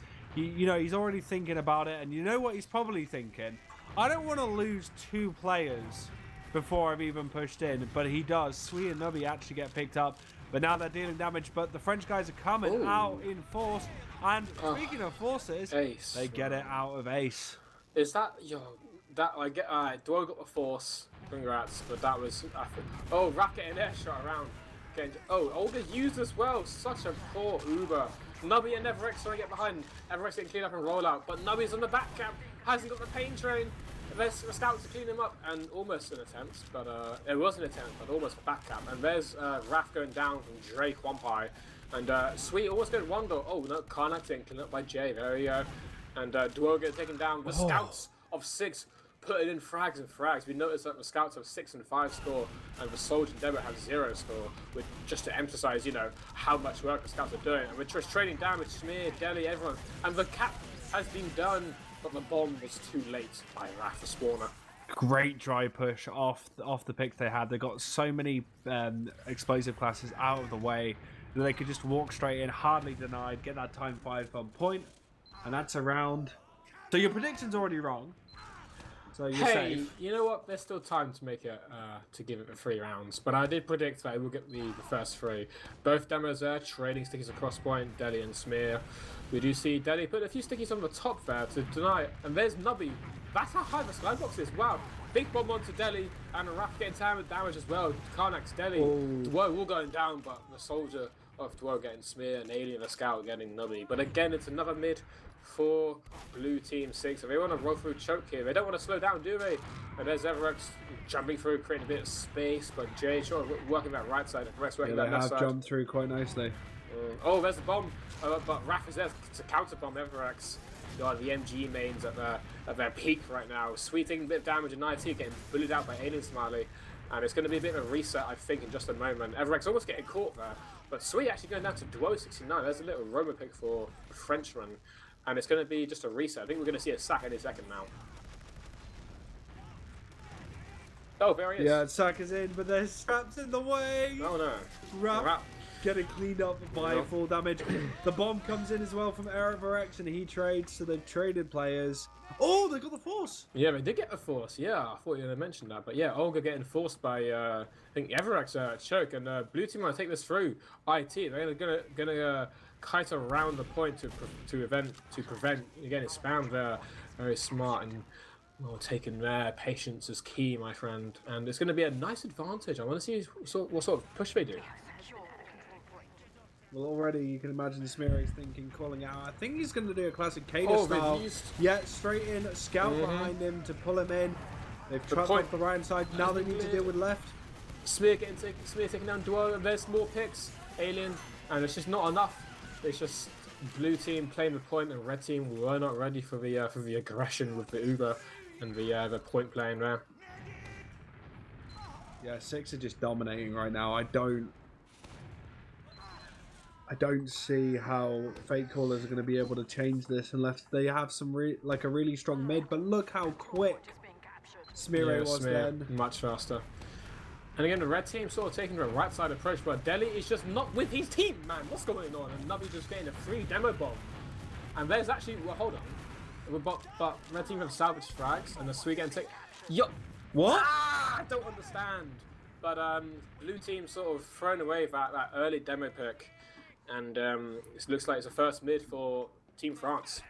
Speaker 2: already thinking about it, and you know what he's probably thinking? I don't want to lose two players before I've even pushed in, but he does. Sweet and Nubby actually get picked up, but now they're dealing damage, but the French guys are coming out in force, and speaking of forces,
Speaker 1: Ace,
Speaker 2: they get it out of Ace.
Speaker 1: Is that, that, I get, Dwell got the force, congrats, but that was, Raph getting air shot around. Olga used as well, such a poor Uber. Nubby and Everex trying to get behind, Everex getting cleaned up and roll out, but Nubby's on the back camp, hasn't got the pain train. There's the scouts to clean him up, and almost an attempt, but it was an attempt, but almost a back cap. And there's Raph going down from Drake Wampai, and Sweet almost going Wando. Oh no, Karnak getting cleaned up by Jay. There we go. And Duo getting taken down. The scouts of 6 putting in frags and frags. We noticed that the scouts have 6 and 5 score, and the Soldier and Debit have 0 score. With just to emphasize, how much work the scouts are doing. And we're just trading damage, Smear, Deli, everyone, and the cap has been done. But the bomb was too late by Raph the Spawner.
Speaker 2: Great dry push off the picks they had. They got so many explosive classes out of the way that they could just walk straight in, hardly denied, get that time 5 on point, and that's a round. So your prediction's already wrong. So you're safe.
Speaker 1: You know what? There's still time to make it, to give it the 3 rounds. But I did predict that it will get the first 3. Both demos there, trading stickies across point, Deli and Smear. We do see Deli put a few stickies on the top there to deny it. And there's Nubby. That's how high the skybox is. Wow. Big bomb onto Deli, and Raph getting damage as well. Karnak's Deli. Dwo all going down, but the Soldier of Dwo getting Smear, and Alien the Scout getting Nubby. But again, it's another mid for Blue Team 6. They want to roll through choke here. They don't want to slow down, do they? And there's Everex jumping through, creating a bit of space, but Jay working that right side, Everex working that left side.
Speaker 2: They have jumped through quite nicely.
Speaker 1: There's the bomb, but Raph is there to counterbomb Everex. God, the MG mains at their peak right now. Sweet taking a bit of damage, and IT getting bullied out by Alien Smiley. And it's going to be a bit of a reset, I think, in just a moment. Everex almost getting caught there, but Sweet actually going down to Duo 69. There's a little Roma pick for the Frenchman. And it's going to be just a reset. I think we're going to see a sack any second now. Oh, there he is.
Speaker 2: Yeah, sack is in, but there's straps in the way.
Speaker 1: Oh no.
Speaker 2: Raph getting cleaned up by full damage. The bomb comes in as well from Everex, and he trades, so they've traded players. Oh, they got the force.
Speaker 1: Yeah, they did get the force. Yeah, I thought you had mentioned that. But yeah, Olga getting forced by, I think, Everex choke. And Blue Team want to take this through. IT, they're going to kite around the point to prevent again it's spam there. Very smart and taken there. Patience is key, my friend, and it's going to be a nice advantage. I want to see what sort of push they do.
Speaker 2: Well, already you can imagine Smeary's thinking, calling out. I think he's going to do a classic Kader style. Yeah, straight in, scout behind him to pull him in. They've trapped off the right side. Now they need to deal with left.
Speaker 1: Smear taking down Duo, and there's more picks. Alien, and it's just not enough. It's just Blue Team playing the point, and Red Team were not ready for the aggression with the Uber and the point playing there.
Speaker 2: Yeah, 6 are just dominating right now. I don't see how fake callers are going to be able to change this unless they have some a really strong mid. But look how quick Smear was then.
Speaker 1: Much faster. And again, the red team sort of taking the right side approach, but Deli is just not with his team, man. What's going on? And Nubby just getting a free demo bomb. And there's actually, well, hold on. But red team have salvaged frags, and the Swede getting take. Yo,
Speaker 2: What?
Speaker 1: I don't understand. But blue team sort of thrown away that early demo pick, and it looks like it's a first mid for Team France.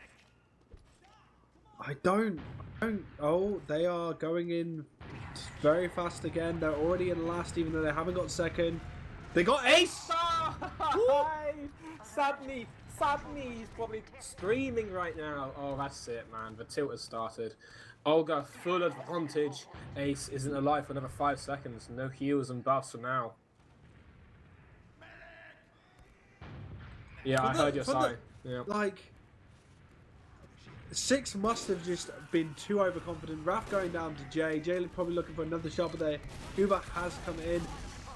Speaker 2: I don't. Oh, they are going in very fast again. They're already in last, even though they haven't got second. They got ace!
Speaker 1: Sadly, he's probably screaming right now. Oh, that's it, man. The tilt has started. Olga, full advantage. Ace isn't alive for another 5 seconds. No heals and buffs for now. Yeah, I heard your sigh. Yeah.
Speaker 2: Like, Six must have just been too overconfident. Raph going down to Jay. Jay probably looking for another shot, but the Uber has come in.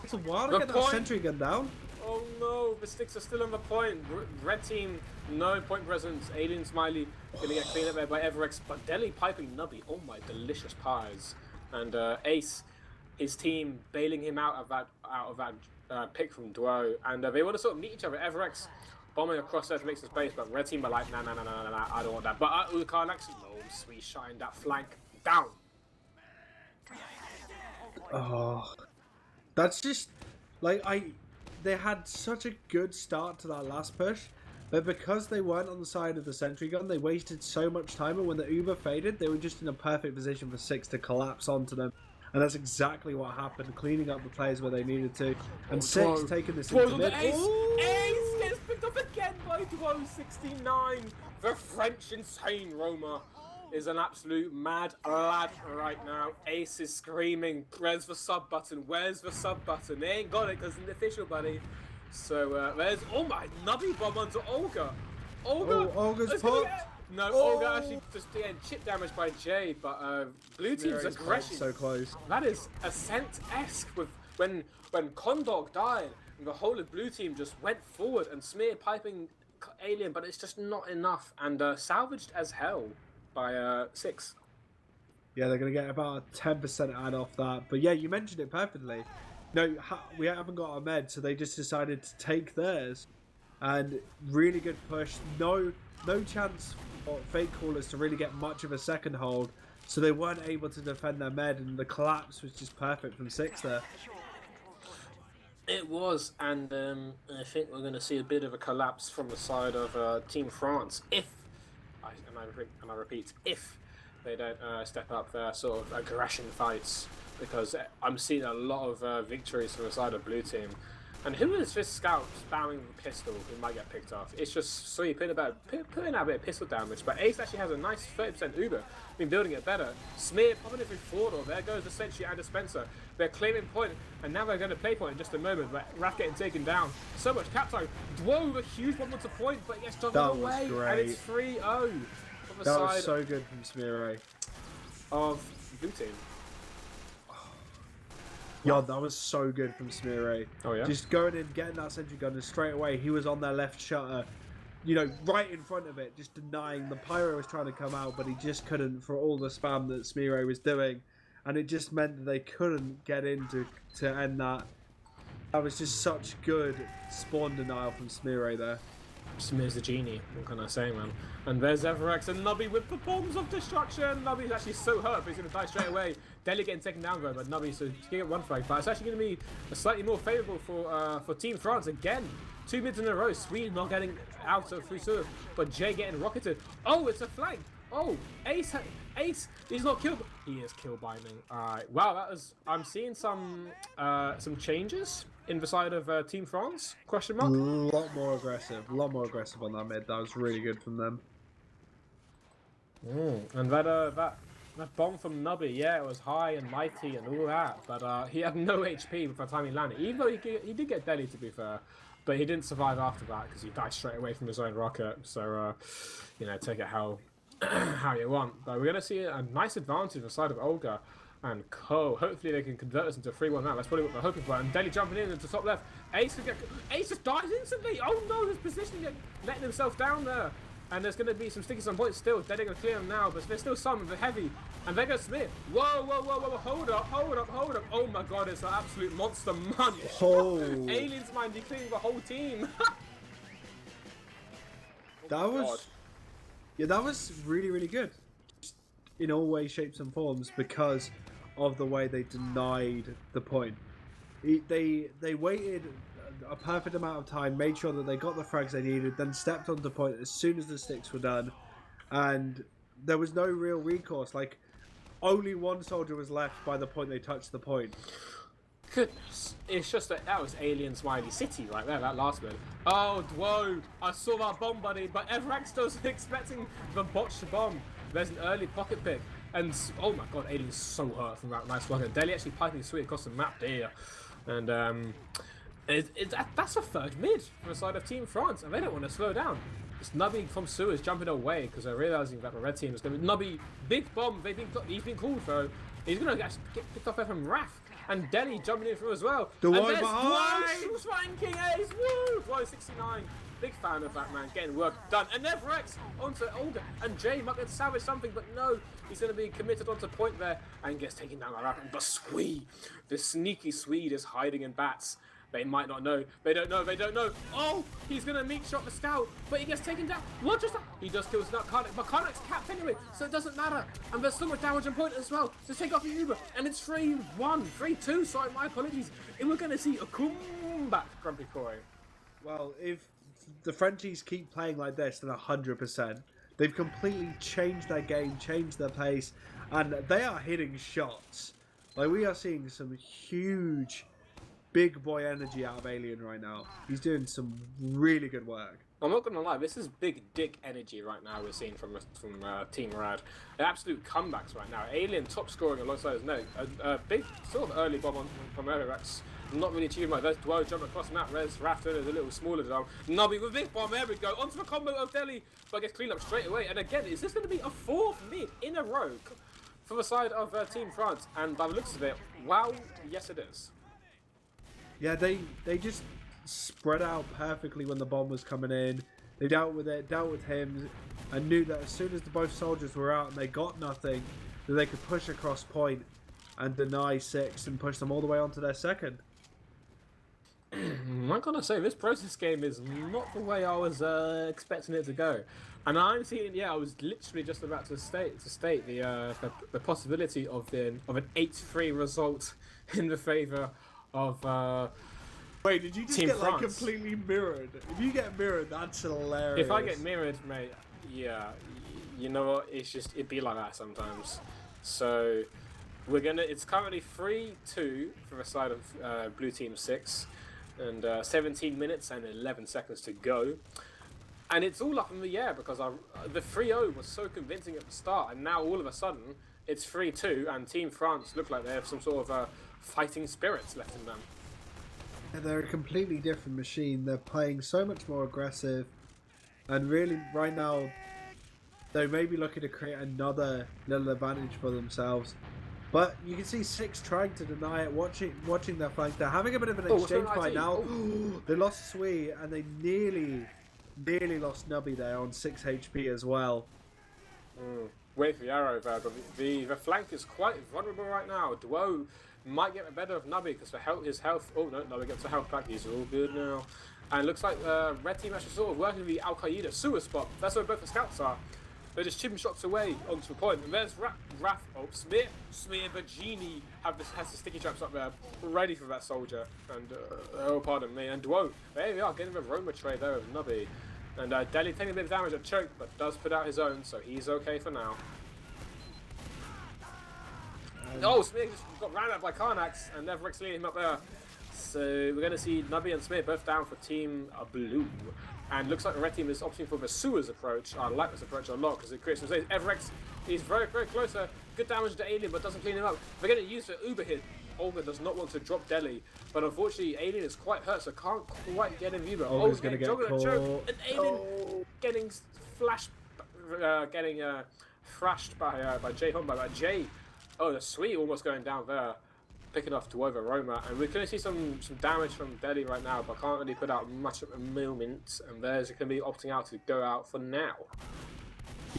Speaker 2: It's a while to get that sentry gun down.
Speaker 1: Oh no, the sticks are still on the point. Red team, no point presence. Alien Smiley gonna get cleaned up there by Everex, but Deli piping Nubby. Oh my delicious pies. And Ace, his team bailing him out of that pick from Duo, and they want to sort of meet each other. Everex bombing across there to make some space, but red team are like, nah, I don't want that. But Ulkarnax, no, sweet shine that flank down.
Speaker 2: Oh, that's just like they had such a good start to that last push, but because they weren't on the side of the sentry gun, they wasted so much time, and when the Uber faded, they were just in a perfect position for Six to collapse onto them. And that's exactly what happened, cleaning up the players where they needed to. And Six taking this into mid.
Speaker 1: Ace gets picked up again by Duo 69. The French insane Roma is an absolute mad lad right now. Ace is screaming, where's the sub button? Where's the sub button? They ain't got it because it's an official, buddy. So there's, oh my, Nubby bomb onto Olga.
Speaker 2: Oh, Olga's popped.
Speaker 1: No, Olga actually just getting chip damage by Jay, but blue team's aggression.
Speaker 2: So close.
Speaker 1: That is Ascent-esque with when Condog died, and the whole of blue team just went forward and Smear piping Alien, but it's just not enough, and salvaged as hell by Six.
Speaker 2: Yeah, they're going to get about a 10% add off that. But yeah, you mentioned it perfectly. No, we haven't got our med, so they just decided to take theirs. And really good push. No chance for fake callers to really get much of a second hold, so they weren't able to defend their med, and the collapse was just perfect from Six there.
Speaker 1: It was, and I think we're going to see a bit of a collapse from the side of Team France if, and I repeat, if they don't step up their sort of aggression fights, because I'm seeing a lot of victories from the side of blue team. And who is this scout spamming the pistol who might get picked off? It's just sweet, putting out a bit of pistol damage, but Ace actually has a nice 30% Uber, been building it better. Smear popping it through forward, there goes the Sentry and Dispenser. They're claiming point, and now they're going to play point in just a moment, but Raph getting taken down. So much cap time. Whoa, a huge one to point, but it gets juggled away, and it's 3-0.
Speaker 2: That was so good from Smear
Speaker 1: of blue team.
Speaker 2: Yeah, that was so good from Smear.
Speaker 1: Oh yeah.
Speaker 2: Just going in, getting that sentry gun, and straight away he was on their left shutter, you know, right in front of it, just denying. The pyro was trying to come out, but he just couldn't for all the spam that Smear was doing, and it just meant that they couldn't get in to end that. That was just such good spawn denial from Smear there.
Speaker 1: Smear's the genie, what can I say, man? And there's Everex and Nubby with the bombs of destruction. Nubby's actually so hurt, but he's going to die straight away. Deli getting taken down though, but Nubby, so he's going to get one frag. But it's actually going to be a slightly more favourable for Team France again. 2 mids in a row. Sweden not getting out of free serve, but Jay getting rocketed. Oh, it's a flank. Oh, Ace, he's not killed. He is kill binding. Alright, wow, that was. I'm seeing some changes in the side of Team France? Question mark.
Speaker 2: A lot more aggressive on that mid. That was really good from them.
Speaker 1: And that bomb from Nubby, yeah, it was high and mighty and all that, but he had no HP by the time he landed. Even though he did get deadly, to be fair, but he didn't survive after that because he died straight away from his own rocket. So you know, take it how you want. But we're gonna see a nice advantage on the side of Olga and Co. Hopefully they can convert this into a 3-1 now. That's probably what they're hoping for. And Deli jumping in into top left. Ace just dies instantly. Oh no, his positioning, letting himself down there. And there's going to be some stickies on points still. Deli going to clear them now, but there's still some of the heavy. And there goes Smith. Whoa, hold up. Oh my god, it's an absolute monster munch.
Speaker 2: Oh.
Speaker 1: Aliens mind, he clearing the whole team.
Speaker 2: That was Yeah, that was really, really good. Just in all ways, shapes, and forms because of the way they denied the point. They waited a perfect amount of time, made sure that they got the frags they needed, then stepped onto point as soon as the sticks were done, and there was no real recourse. Like, only one soldier was left by the point they touched the point.
Speaker 1: Goodness, it's just that was Alien Smiley City right there, that last bit. Oh, whoa, I saw that bomb, buddy, but Everex was expecting the botched bomb. There's an early pocket pick, and oh my god, Alien's so hurt from that nice one. Delhi actually piping sweet across the map there, and that's a third mid from the side of Team France, and they don't want to slow down. It's Nubby from Sewers jumping away because they're realizing that the red team is going to be Nubby, big bomb. He's been called for. He's going to get picked off there from Raf. And Delhi jumping in through as well.
Speaker 2: The
Speaker 1: and
Speaker 2: one
Speaker 1: there's
Speaker 2: behind!
Speaker 1: Dwo's flanking ace. Woo! Dwo 69. Big fan of that man. Getting work done. And Everex onto Olga. And Jay might get to salvage something, but no. He's going to be committed onto point there and gets taken down by Raf. But Swede, the sneaky Swede, is hiding in bats. They might not know. They don't know. They don't know. Oh, he's going to meat shot the scout, but he gets taken down. What just that? He does kill Karnak, but Karnak's capped anyway, so it doesn't matter. And there's so much damage on point as well. So take off the Uber, and it's 3-1, 3-2. Sorry, my apologies. And we're going to see a comeback, GrumpyKoi.
Speaker 2: Well, if the Frenchies keep playing like this, then 100%. They've completely changed their game, changed their pace, and they are hitting shots. Like, we are seeing some huge big boy energy out of Alien right now. He's doing some really good work.
Speaker 1: I'm not gonna lie, this is big dick energy right now we're seeing from Team Rad. They're absolute comebacks right now. Alien top scoring alongside his neck. A big sort of early bomb from Everex. Not really achieving much. There's Dwo jumping across the map. Res Rafton is a little smaller down. Nubby with a big bomb. There we go. Onto the combo of Delhi, but gets cleaned up straight away. And again, is this going to be a fourth mid in a row for the side of Team France? And by the looks of it, wow, yes it is.
Speaker 2: Yeah, they just spread out perfectly when the bomb was coming in. They dealt with it, dealt with him, and knew that as soon as both soldiers were out and they got nothing, that they could push across point and deny 6 and push them all the way onto their second.
Speaker 1: I'm not gonna say this process game is not the way I was expecting it to go, and I'm seeing. Yeah, I was literally just about to state the possibility of an 8-3 result in the favour of.
Speaker 2: Wait, did you just
Speaker 1: Team
Speaker 2: get
Speaker 1: France.
Speaker 2: like completely mirrored? If you get mirrored, that's hilarious.
Speaker 1: If I get mirrored, mate, yeah, you know what? It'd be like that sometimes. So it's currently 3-2 for the side of Blue Team 6, and 17 minutes and 11 seconds to go. And it's all up in the air because the 3-0 was so convincing at the start, and now all of a sudden it's 3-2, and Team France look like they have some sort of fighting spirits left in them.
Speaker 2: Yeah, they're a completely different machine. They're playing so much more aggressive, and really right now they may be looking to create another little advantage for themselves. But you can see 6 trying to deny it, watching their flank. They're having a bit of an exchange fight now. They lost Sui, and they nearly lost Nubby there on 6 HP as well.
Speaker 1: Wait for the arrow there, but the flank is quite vulnerable right now. Dwo might get the better of Nubby because his health. Oh no, Nubby gets the health back. He's all good now. And it looks like red team actually sort of working with the Al Qaeda sewer spot. That's where both the scouts are. They're just chipping shots away onto the point. And there's Raf. Oh, Smear, Virginie has the sticky traps up there, ready for that soldier. And oh, pardon me. And Dwo, there we are, getting the Roma tray there with Nubby. And Delhi taking a bit of damage at choke, but does put out his own, so he's okay for now. Oh, Smear just got ran out by Karnax, and Everex leading him up there. So we're going to see Nubby and Smear both down for Team Blue. And looks like the red team is opting for the sewers approach. I like this approach a lot because it creates some space. Everex is very, very close. Good damage to Alien, but doesn't clean him up. They're going to use the Uber hit. Olga does not want to drop Delhi, but unfortunately Alien is quite hurt, so can't quite get him Uber.
Speaker 2: Olga's going to get caught.
Speaker 1: And Alien getting thrashed by Jay Home, by Jay. Oh, the Sweet almost going down there, picking off to over Roma, and we're going to see some damage from Delhi right now, but can't really put out much at the moment, and there's going to be opting out to go out for now.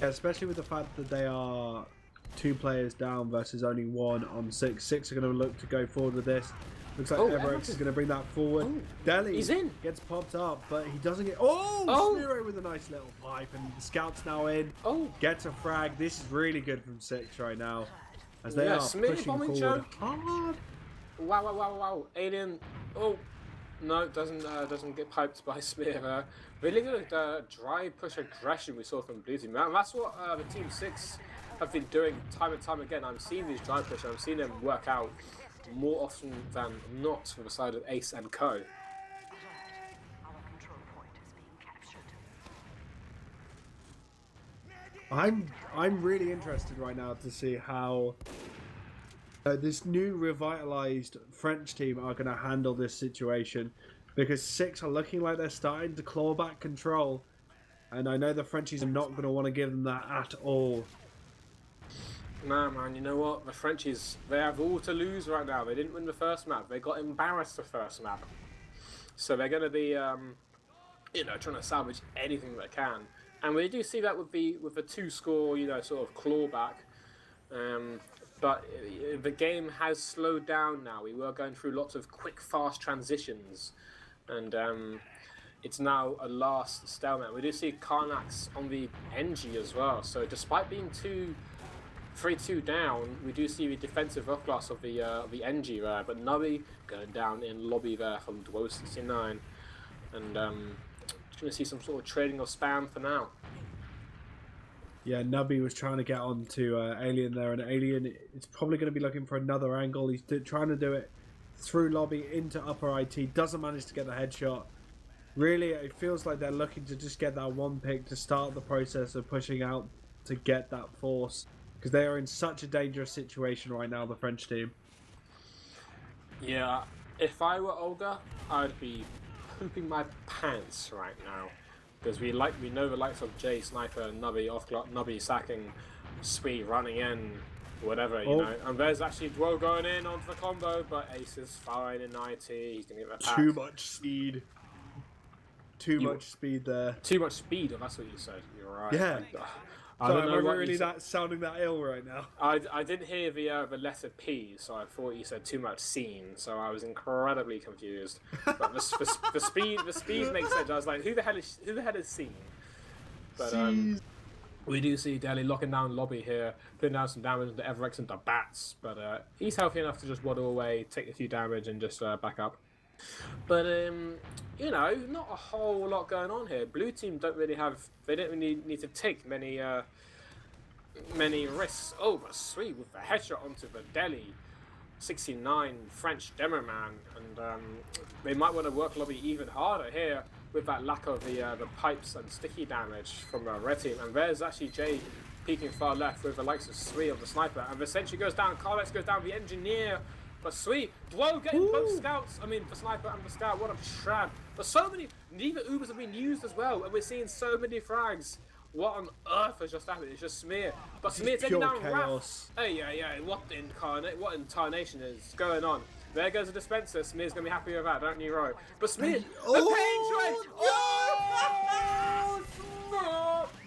Speaker 2: Yeah, especially with the fact that they are 2 players down versus only 1 on 6. 6 are going to look to go forward with this. Looks like Everex is going to bring that forward.
Speaker 1: Oh,
Speaker 2: Deli
Speaker 1: he's in.
Speaker 2: gets popped up, but he doesn't get... Oh! Smiro with a nice little pipe, and the Scout's now in.
Speaker 1: Oh.
Speaker 2: Gets a frag. This is really good from 6 right now. As they are
Speaker 1: Smith
Speaker 2: pushing
Speaker 1: bombing
Speaker 2: forward
Speaker 1: choke.
Speaker 2: hard.
Speaker 1: Wow. Alien. Oh. No, doesn't get piped by Smear. Really good dry push aggression we saw from Blue Team. Man, that's what the Team 6 have been doing time and time again. I'm seeing these dry push, and I'm seeing them work out more often than not from the side of Ace and Co.
Speaker 3: Our control point is being captured.
Speaker 2: I'm really interested right now to see how this new revitalized French team are going to handle this situation, because 6 are looking like they're starting to claw back control, and I know the Frenchies are not going to want to give them that at all.
Speaker 1: Nah, man, you know what? The Frenchies, they have all to lose right now. They didn't win the first map. They got embarrassed the first map. So they're going to be, trying to salvage anything they can. And we do see that with the 2-score, sort of clawback. But the game has slowed down now. We were going through lots of quick, fast transitions. And it's now a last stalemate. We do see Karnax on the NG as well. So despite being 3-2 down, we do see the defensive upclass of the NG there. But Navi going down in lobby there from Dwo69. And just going to see some sort of trading of spam for now.
Speaker 2: Yeah, Nubby was trying to get onto Alien there, and Alien is probably going to be looking for another angle. He's trying to do it through lobby into upper IT, doesn't manage to get the headshot. Really, it feels like they're looking to just get that one pick to start the process of pushing out to get that force, because they are in such a dangerous situation right now, the French team.
Speaker 1: Yeah, if I were Olga, I'd be pooping my pants right now. Because we know the likes of Jay, Sniper, Nubby sacking, Sweet running in, whatever, you know. And there's actually Dwo going in onto the combo, but Ace is fine in IT. He's going to get the pack.
Speaker 2: Too much speed. Too much speed there.
Speaker 1: Too much speed, oh, that's what you said. You're right.
Speaker 2: Yeah.
Speaker 1: I don't know
Speaker 2: am I
Speaker 1: what
Speaker 2: really sounding that ill right now?
Speaker 1: I didn't hear the letter P, so I thought you said too much scene, so I was incredibly confused. But the speed makes sense. I was like, who the hell is scene? But we do see Deli locking down lobby here, putting down some damage to Everex and the Bats, but he's healthy enough to just waddle away, take a few damage, and just back up. But not a whole lot going on here. Blue team don't really need to take many risks. Oh, but Sweet with the headshot onto the Deli 69 French demo man, and they might want to work lobby even harder here with that lack of the pipes and sticky damage from the red team. And there's actually Jay peeking far left with the likes of Sweet of the sniper, and the sentry goes down. Carlex goes down. The engineer. But Sweet, Dwo getting both scouts. I mean, the sniper and the scout. What a trap. But so many, neither Ubers have been used as well, and we're seeing so many frags. What on earth has just happened? It's just Smear. But Smear taking down Raph. Hey, yeah. What incarnation is going on? There goes the dispenser. Smear's gonna be happy with that, don't you, Roy? But Smear, the pain train. Oh!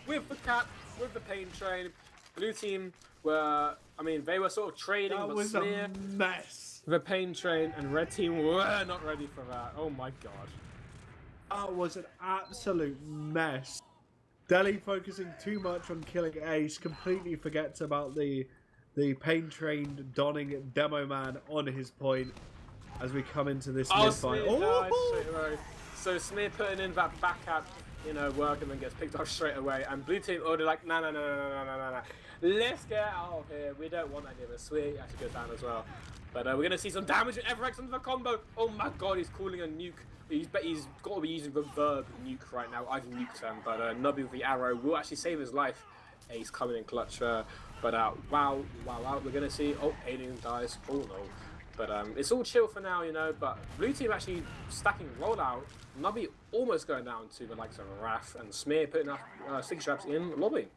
Speaker 1: With the cap, with the pain train. Blue team were, they were sort of trading,
Speaker 2: That
Speaker 1: but
Speaker 2: was
Speaker 1: Smear,
Speaker 2: a mess.
Speaker 1: the pain train, and red team were not ready for that. Oh my god.
Speaker 2: That was an absolute mess. Deli focusing too much on killing Ace, completely forgets about the pain trained donning demo man on his point as we come into this mid-fight.
Speaker 1: So Smear putting in that back up, work, and then gets picked off straight away. And blue team order like, no. Let's get out of here. We don't want any of this. Sweet actually goes down as well. But we're going to see some damage in Everex under the combo. Oh my god, he's calling a nuke. He's got to be using the verb nuke right now. I've nuked him, but Nubby with the arrow will actually save his life. Ace coming in clutch. But wow. We're going to see, Alien dies. Oh no. But it's all chill for now, But blue team actually stacking rollout. Nubby almost going down to the likes of Raph, and Smear putting up sticky traps in lobby.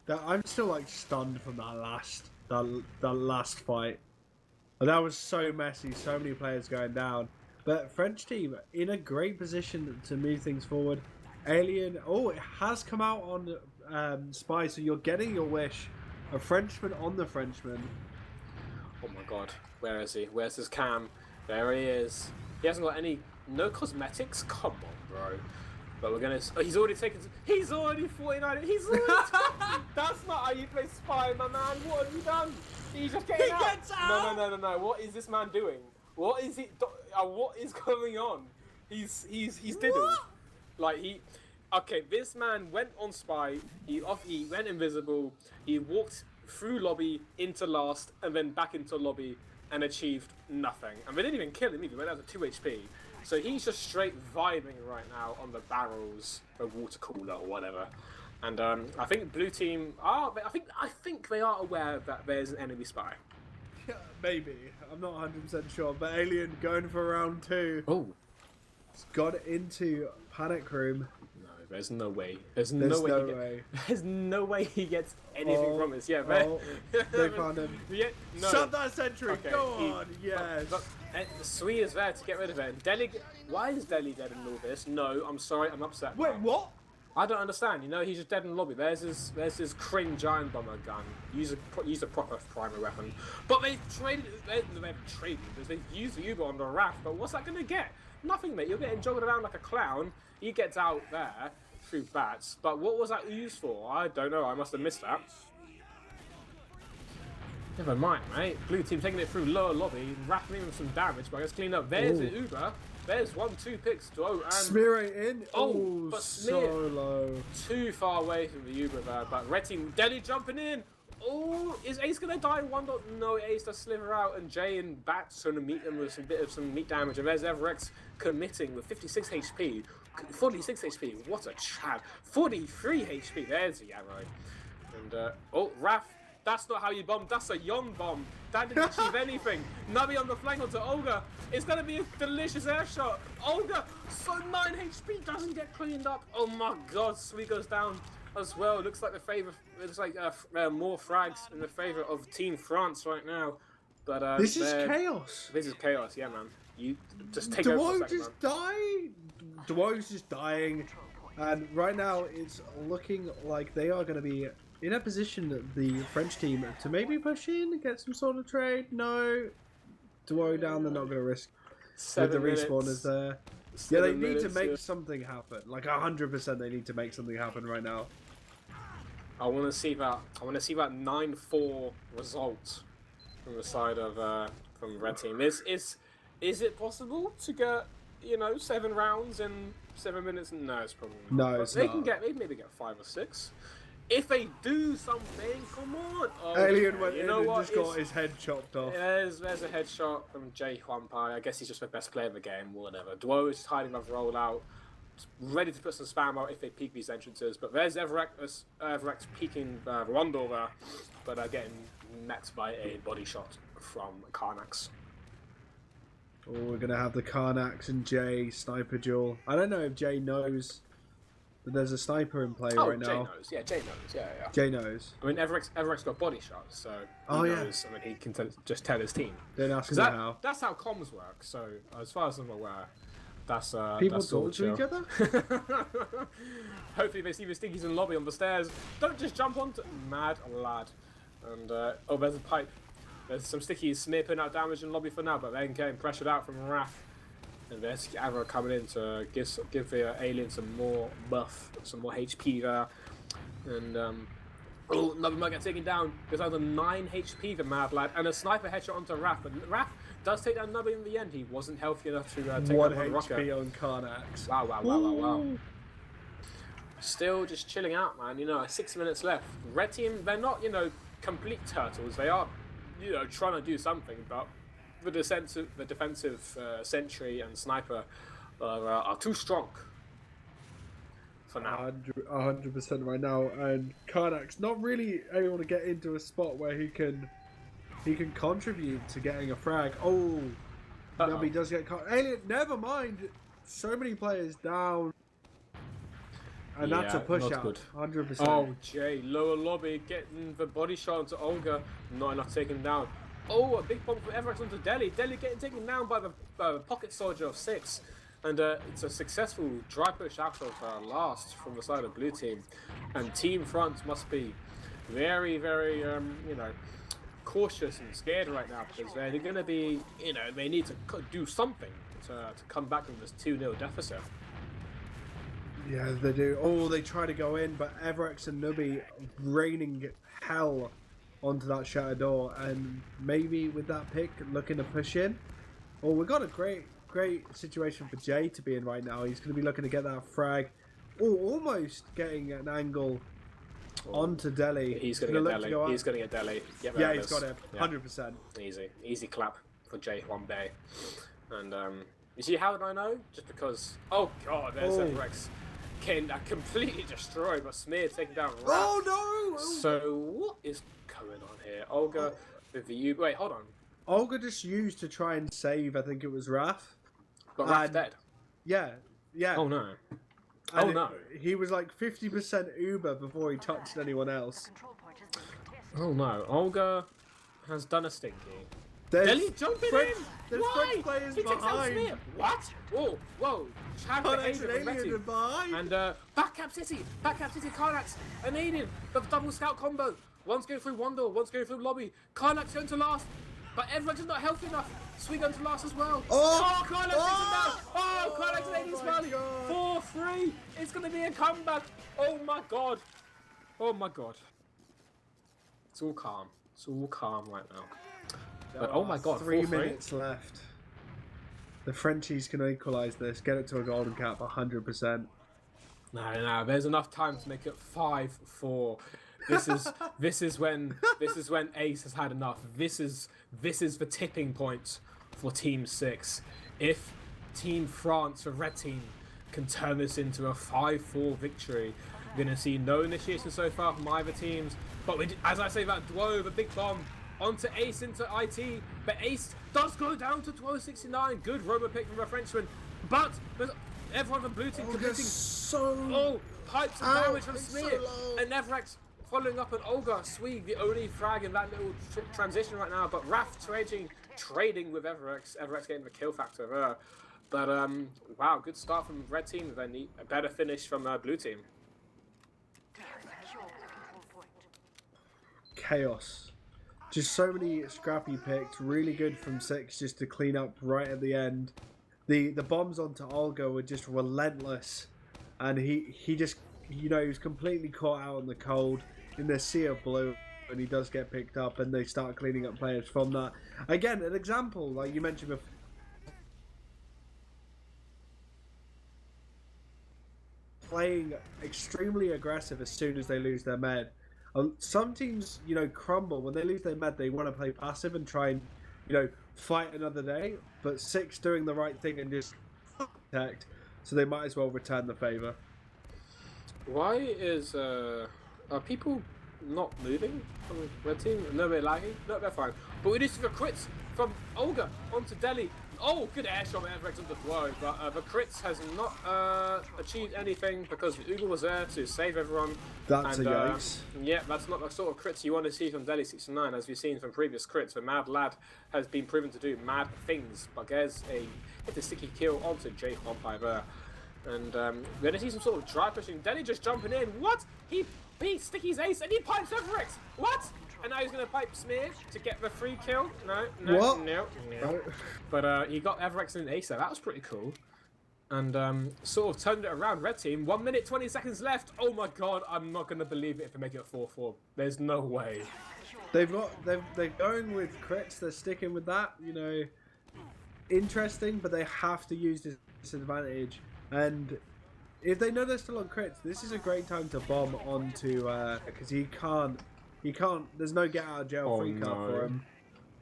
Speaker 2: I'm still stunned from that last fight. That was so messy, so many players going down. But French team in a great position to move things forward. Alien, it has come out on Spy, so you're getting your wish A Frenchman on the Frenchman.
Speaker 1: Oh my god, where is he? Where's his cam? There he is. He hasn't got no cosmetics? Come on, bro. But we're gonna. Oh, he's already taken. He's already 49. He's already. That's not how you play Spy, my man. What have you done? He's just getting out. He gets out. No. What is this man doing? What is he? What is going on? He's diddled. Like he. Okay, this man went on Spy. He went invisible. He walked through lobby into last and then back into lobby and achieved nothing. And they didn't even kill him either. He went out to 2 HP. So he's just straight vibing right now on the barrels, the water cooler or whatever. And I think blue team are. I think they are aware that there's an enemy Spy.
Speaker 2: Yeah, maybe. I'm not 100% sure. But Alien going for round 2.
Speaker 1: Oh,
Speaker 2: he's got into panic room.
Speaker 1: There's no way. There's no way he gets anything from this. Yeah,
Speaker 2: they found him.
Speaker 1: Yeah, no.
Speaker 2: Shut that sentry. Okay, go on. Yes.
Speaker 1: Sui is there to get rid of it. And Deli. Why is Deli dead in all this? No, I'm sorry. I'm upset.
Speaker 2: Wait, what?
Speaker 1: I don't understand. You know, he's just dead in the lobby. There's his cring giant bomber gun. Use a proper primary weapon. But they've traded. They've used the Uber on the raft. But what's that gonna get? Nothing, mate. You're getting jogged around like a clown. He gets out there through bats. But what was that used for? I don't know. I must have missed that. Never mind, mate. Blue team taking it through lower lobby, wrapping in with some damage, but I guess clean up. There's the Uber. There's 1-2 picks to and
Speaker 2: Smear it in.
Speaker 1: Oh, but Smear
Speaker 2: so low.
Speaker 1: Too far away from the Uber there. But red team, Deli jumping in. Oh, is Ace gonna die in one? No, Ace does sliver out, and Jay and Bats trying to meet him with some meat damage. And there's Everex committing with 56 HP, 46 HP. What a chat. 43 HP. There's the arrow. And Raph. That's not how you bomb. That's a Yohn bomb. That didn't achieve anything. Nabi on the flank onto Olga. It's going to be a delicious air shot. Olga, so 9 HP, doesn't get cleaned up. Oh my god, Sui goes down as well. It looks like more frags in the favour of Team France right now. But
Speaker 2: this is chaos.
Speaker 1: This is chaos, yeah, man. You just take over for a second,
Speaker 2: Duo's just dying. And right now, it's looking like they are going to be in a position, the French team, to maybe push in, get some sort of trade. No. Duo down, they're not going to risk. With the respawners there. Yeah, they need to make something happen. Like 100% they need to make something happen right now.
Speaker 1: I want to see that 9-4 result from the side of from the red team. Is it possible to get 7 rounds in 7 minutes? No, it's probably not.
Speaker 2: No, it's
Speaker 1: they
Speaker 2: not.
Speaker 1: They maybe get 5 or 6. If they do something, come on. Oh,
Speaker 2: Alien went in and just got his head chopped off.
Speaker 1: There's a headshot from Yohn. I guess he's just the best player of the game, whatever. Duo is hiding off rollout, ready to put some spam out if they peek these entrances. But there's Everex peeking Rondo there, but getting met by a body shot from Karnax.
Speaker 2: Oh, we're going to have the Karnax and Jay sniper duel. I don't know if Jay knows that there's a sniper in play right now.
Speaker 1: Jay knows. Yeah, Jay knows. Yeah.
Speaker 2: Jay knows.
Speaker 1: I mean, Everex got body shots, so he knows. I mean, he can just tell his team.
Speaker 2: Don't ask him how.
Speaker 1: That's how comms work. So, as far as I'm aware, that's
Speaker 2: people
Speaker 1: that's
Speaker 2: talk to each other.
Speaker 1: Hopefully, they see the stinkies in the lobby on the stairs. Don't just jump onto mad lad. And there's a pipe. There's some stickies. Smear putting out damage in the lobby for now, but then getting pressured out from Raph. And there's Arrow coming in to give the alien some more buff, some more HP there. And Nubby might get taken down. There's either 9 HP, the mad lad, and a sniper headshot onto Raph. But Raph does take down Nubby in the end. He wasn't healthy enough to take
Speaker 2: 1
Speaker 1: down
Speaker 2: HP on Karnax.
Speaker 1: Wow. Still just chilling out, man. 6 minutes left. Red team, they're not, complete turtles. They are, trying to do something, but the defensive sentry and sniper are too strong for now.
Speaker 2: 100% right now, and Karnax not really able to get into a spot where he can contribute to getting a frag. Nubby does get caught. Alien, never mind. So many players down. And that's a push out. Good. 100%.
Speaker 1: Oh, Jay, lower lobby, getting the body shot onto Olga. Not enough taken down. Oh, a big bomb from Everex onto Deli. Deli getting taken down by the pocket soldier of 6. And it's a successful dry push out of last from the side of blue team. And Team France must be very, very, you know, cautious and scared right now because they're going to be, you know, they need to do something to come back from this 2-0 deficit.
Speaker 2: Yeah, they do. Oh, they try to go in, but Everex and Nubby raining hell onto that shutter door, and maybe with that pick looking to push in. Oh, we've got a great situation for Jay to be in right now. He's going to be looking to get that frag. Oh, almost getting an angle onto Delhi.
Speaker 1: He's going to get Delhi. He's going to get Delhi. Yep,
Speaker 2: yeah, he's got it. 100%.
Speaker 1: Easy clap for Jay Hwambe. And you see how I know? Just because. Oh God, there's Everex getting completely destroyed, but Smear taking down Raph.
Speaker 2: Oh no!
Speaker 1: So what is going on here? Olga with the U. Wait, hold on.
Speaker 2: Olga just used to try and save. I think it was Raph.
Speaker 1: But Raph's dead.
Speaker 2: Yeah.
Speaker 1: Oh no.
Speaker 2: And he was like 50% Uber before he touched anyone else.
Speaker 1: Oh no. Olga has done a stinky.
Speaker 2: Delhi
Speaker 1: jumping in!
Speaker 2: There's French players behind.
Speaker 1: What? Whoa. Chad
Speaker 2: alien behind.
Speaker 1: And Backcap City, Karnax, an alien, the double scout combo. One's going through one door, one's going through lobby. Karnax going to last, but everyone's just not healthy enough. Sweet going to last as well. Karnax takes it down. Karnax and alien as well. 4-3. It's going to be a comeback. Oh my god. It's all calm. It's all calm right now. But oh my god,
Speaker 2: 3 minutes left. The Frenchies can equalise this, get it to a golden cap 100%.
Speaker 1: No, there's enough time to make it 5-4. This is when Ace has had enough. This is the tipping point for Team 6. If Team France, the red team, can turn this into a 5-4 victory, we're gonna see no initiation so far from either teams. But as I say, that Dwo, the big bomb. Onto Ace into IT, but Ace does go down to 1269. Good robo pick from a Frenchman, but everyone from blue team committing pipes of damage from Smear and Nevrex following up on Olga. Swede, the only frag in that little transition right now, but Raph trading with Everex getting the kill factor there. But wow, good start from red team. They need a better finish from blue team.
Speaker 2: Chaos. Just so many scrappy picks, really good from 6 just to clean up right at the end. The bombs onto Olga were just relentless, and he just, you know, he was completely caught out in the cold in the sea of blue, and he does get picked up, and they start cleaning up players from that. Again, an example like you mentioned before. Playing extremely aggressive as soon as they lose their med. Some teams, you know, crumble when they lose their med. They want to play passive and try and, you know, fight another day. But 6 doing the right thing and just protect, so they might as well return the favor.
Speaker 1: Why is are people not moving from the red team? No, they're lagging. No, they're fine. But we do see the crits from Olga onto Delhi. Oh, good air shot from Everex onto Dwo, but the crits has not achieved anything because the Uber was there to save everyone.
Speaker 2: That's a yikes.
Speaker 1: Yeah, that's not the sort of crits you want to see from Delhi 69, as we've seen from previous crits. The Mad Lad has been proven to do mad things, but there's a sticky kill onto Jay Hwambe there. And we're going to see some sort of dry pushing. Delhi just jumping in. What? He beats Sticky's ace and he pipes Everex. What? And now he's going to pipe Smear to get the free kill. No. But he got Everex and an ace there. That was pretty cool. And sort of turned it around. Red team, 1 minute, 20 seconds left. Oh my god, I'm not going to believe it if they make it 4-4. There's no way.
Speaker 2: They're going with crits. They're sticking with that. You know, interesting, but they have to use this advantage. And if they know they're still on crits, this is a great time to bomb onto because he can't. There's no get out of jail free card for him.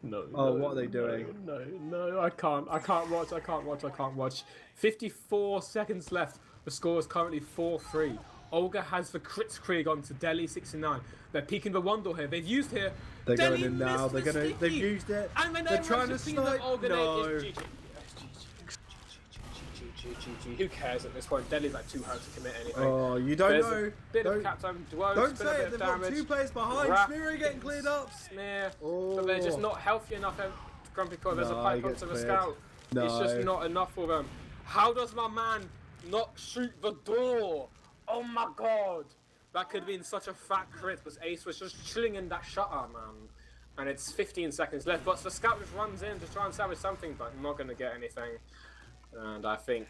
Speaker 1: No.
Speaker 2: What are they doing?
Speaker 1: No, I can't watch. 54 seconds left. The score is currently 4-3. Olga has the crits Krieg onto Delhi 69. They're peeking the one door here. They've used here.
Speaker 2: They're going in now. They've used it.
Speaker 1: And then
Speaker 2: they're trying to snipe.
Speaker 1: No. Who cares at this point? Delhi's like too hurt to commit anything.
Speaker 2: Oh, you don't
Speaker 1: There's
Speaker 2: know.
Speaker 1: A bit of cap time.
Speaker 2: Don't say it. They've got 2 players behind. Smear getting cleared up.
Speaker 1: Smear. But they're just not healthy enough. GrumpyKoi, there's a pipe onto the scout. It's just not enough for them. How does my man not shoot the door? Oh my god. That could have been such a fat crit because Ace was just chilling in that shutter, man. And it's 15 seconds left, but the scout just runs in to try and salvage something, but not going to get anything. And I think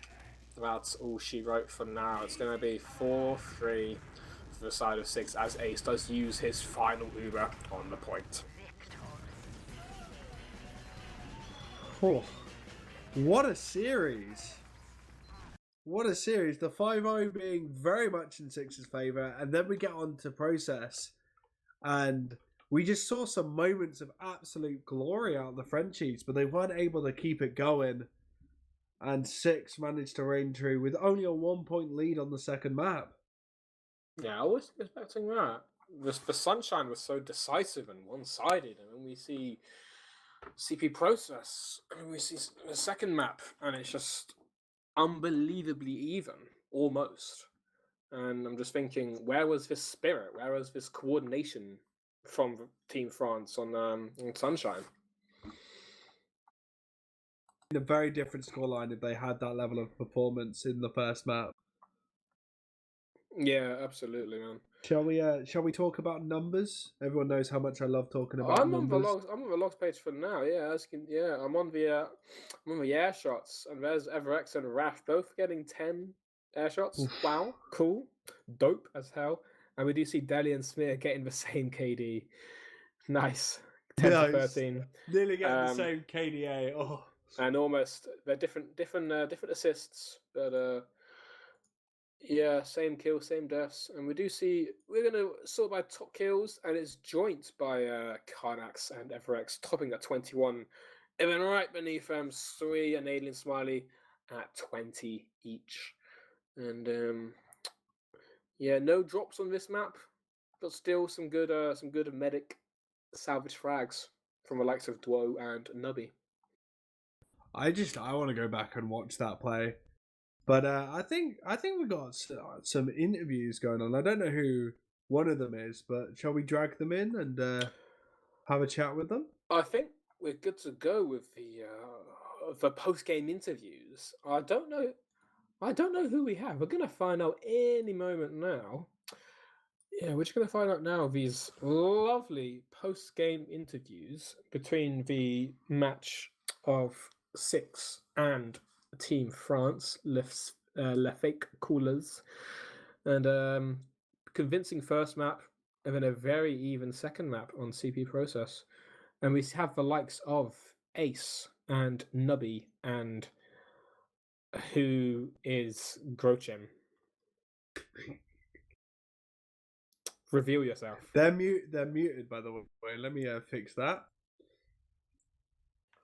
Speaker 1: that's all she wrote for now. It's going to be 4-3 for the side of 6 as Ace does use his final Uber on the point.
Speaker 2: Oh, what a series! What a series. The 5-0 being very much in 6's favour, and then we get on to process, and we just saw some moments of absolute glory out of the Frenchies, but they weren't able to keep it going, and 6 managed to reign true with only a 1-point lead on the second map.
Speaker 1: Yeah, I wasn't expecting that. The Sunshine was so decisive and one-sided, and then we see CP process, and we see the second map, and it's just unbelievably even, almost. And I'm just thinking, where was this spirit? Where was this coordination from Team France on Sunshine?
Speaker 2: A very different scoreline if they had that level of performance in the first map.
Speaker 1: Yeah, absolutely, man.
Speaker 2: Shall we talk about numbers? Everyone knows how much I love talking about numbers.
Speaker 1: I'm on the logs page for now. Yeah, I'm on the air shots, and there's Everex and Raf both getting 10 air shots. Oof. Wow, cool, dope as hell. And we do see Deli and Smear getting the same KD. Nice, 10 to 13.
Speaker 2: Nearly getting the same KDA. Oh,
Speaker 1: and almost they're different assists, but yeah, same kills, same deaths, and we do see we're gonna sort by top kills, and it's joint by Karnax and Everex topping at 21, and then right beneath them, Sui and Alien Smiley at 20 each, and yeah, no drops on this map, but still some good medic salvage frags from the likes of Duo and Nubby.
Speaker 2: I want to go back and watch that play. But I think we got some interviews going on. I don't know who one of them is, but shall we drag them in and have a chat with them?
Speaker 1: I think we're good to go with the post game interviews. I don't know who we have. We're gonna find out any moment now. Yeah, we're just gonna find out now these lovely post game interviews between the match of 6 and Team France, Le Fakecallers, and convincing first map, and then a very even second map on CP process, and we have the likes of Ace and Nubby, and who is Grochem. Reveal yourself.
Speaker 2: They're muted, by the way. Let me fix that.